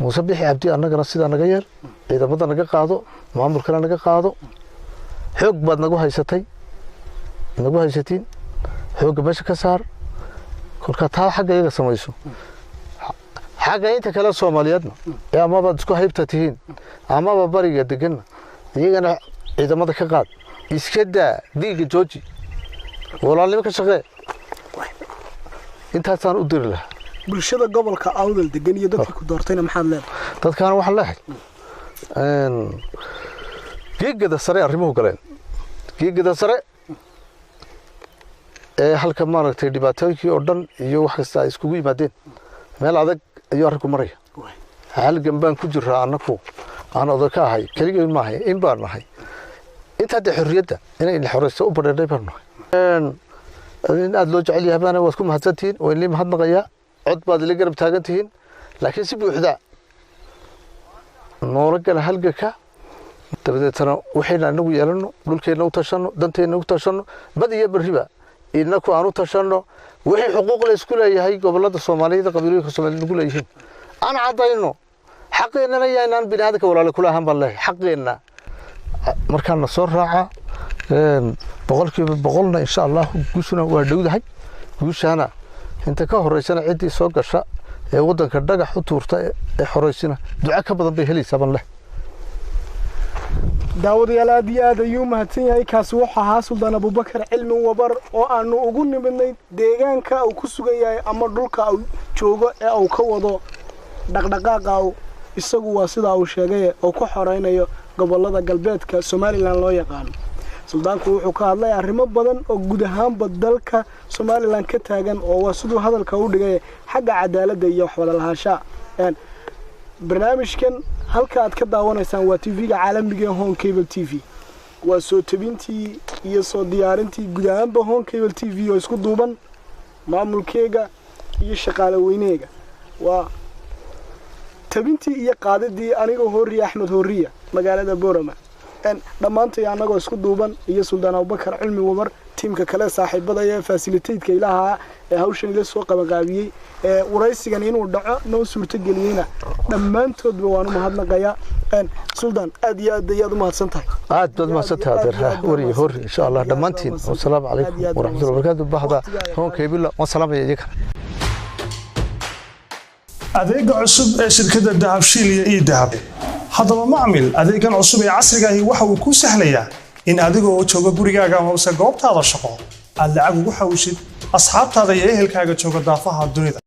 Muuse Biixi Cabdi annagana sida naga yar ciidamada naga qaado maamulkana naga qaado xoog baad nagu haysatiin xoog meesha ka saar kolka taa xagga iyaga samayso xagga inta kale Soomaaliyeedna ama baad isku haybta tihiin ama bariga deganna iyagana ciidamada ka qaad iska daa diiga jooji walaalnimo ka shaqee intaasaan u diri lahaa bulshada gobolka Awdal degan iyo dadka ku doortayna maxaad leedahay dadkaan waxa leeyahay geegada sare arrimuhu galeen geegada sare halka maaragtay dhibaatooyinkii oo dhan iyo wax kasta ay iskugu yimaadeen meel adag ayuu arku maraya halgan baan ku jiraa annagu aan oday ka ahay kaliya ma ahay in baan nahay inta xorriyadda inay xoreyso u badheeray baan nahay in aad loo jecel yahay baan waad ku mahadsantiin oo in mahadnaqaya cod baad la garab taagantihiin laakiin si buuxda noola gal halganka dabadeetana waxayna anagu yeelano dhulkeena u tashano danteena u tashano bad iyo bariba inaku aanu tashano wixii xuquuq la isku leeyahay gobolada Soomaaliyeed qabiilooyinka Soomaaliyeed ugu leeyihiin aan cadayno xaqeena inaan binaadka walaalo kula ahaan baan leeyahay xaqeena markaan soo raaca boqolkiiba boqolna insha Allah guushuna waa dhowdahay guushana inta ka horeysana cidii soo gasha ee wadanka dhagax u tuurta ee xoreysina duca ka badan bay helaysaa baan leeyahay daawadayaal aad iyo aad ayuu mahadsan yahay kaasi waxa ahaa Suldaan Abubakar Cilmi Wabar oo aanu ugu nimidnay deegaanka uu ku sugan yahay ama dhulka uu joogo ee uu ka wado dhaqdhaqaaqa isagu waa sida uu sheegay oo ku xoreynayo gobolada galbeedka Soomaaliland loo yaqaan suldaanku wuxuu ka hadlay arrimo badan oo guud ahaanba dalka Soomaaliland ka taagan oo waa sidoo hadalka u dhigay xagga cadaaladda iyo wada lahaanshaha barnaamijkan halka aad ka daawanaysaan waa TV-ga caalamiga Home Cable TV waa soo tabintii iyo soo diyaarintii guud ahaanba Home Cable TV oo isku duuban maamulkeega iyo shaqaale weyneyga waa tabintii iyo qaadidii anigoo Horiya Axmed Horiya magaalada Boorama dhamaantay anagoo isku duuban iyo Suldaan Abubakar Cilmi Wabar tiimka kale saaxiibada ee facilitateska ilaha ee hawshan ila soo qabanqaabiyay ee waraysigan inuu dhaco noo suurto galiyayna dhamaantoodba waan u mahadnaqayaa Suldaan aad iyo aad u mahadsantahay aad baad mahadsantahay wariye hor insha Allah dhamaantiin wassalaamu calaykum wa rahmatullahi wa barakatuh bahda Home Cable wa salaamay idinka adeega cusub ee shirkadda Dahabshiil iyo Dahab haddaba macmil adeegan cusub ee casriga ah waxa uu ku sahlayaa in adigoo jooga gurigaaga ama goobtaada shaqo aad lacag ugu xawishid asxaabtaada iyo ehelkaaga jooga daafaha dunida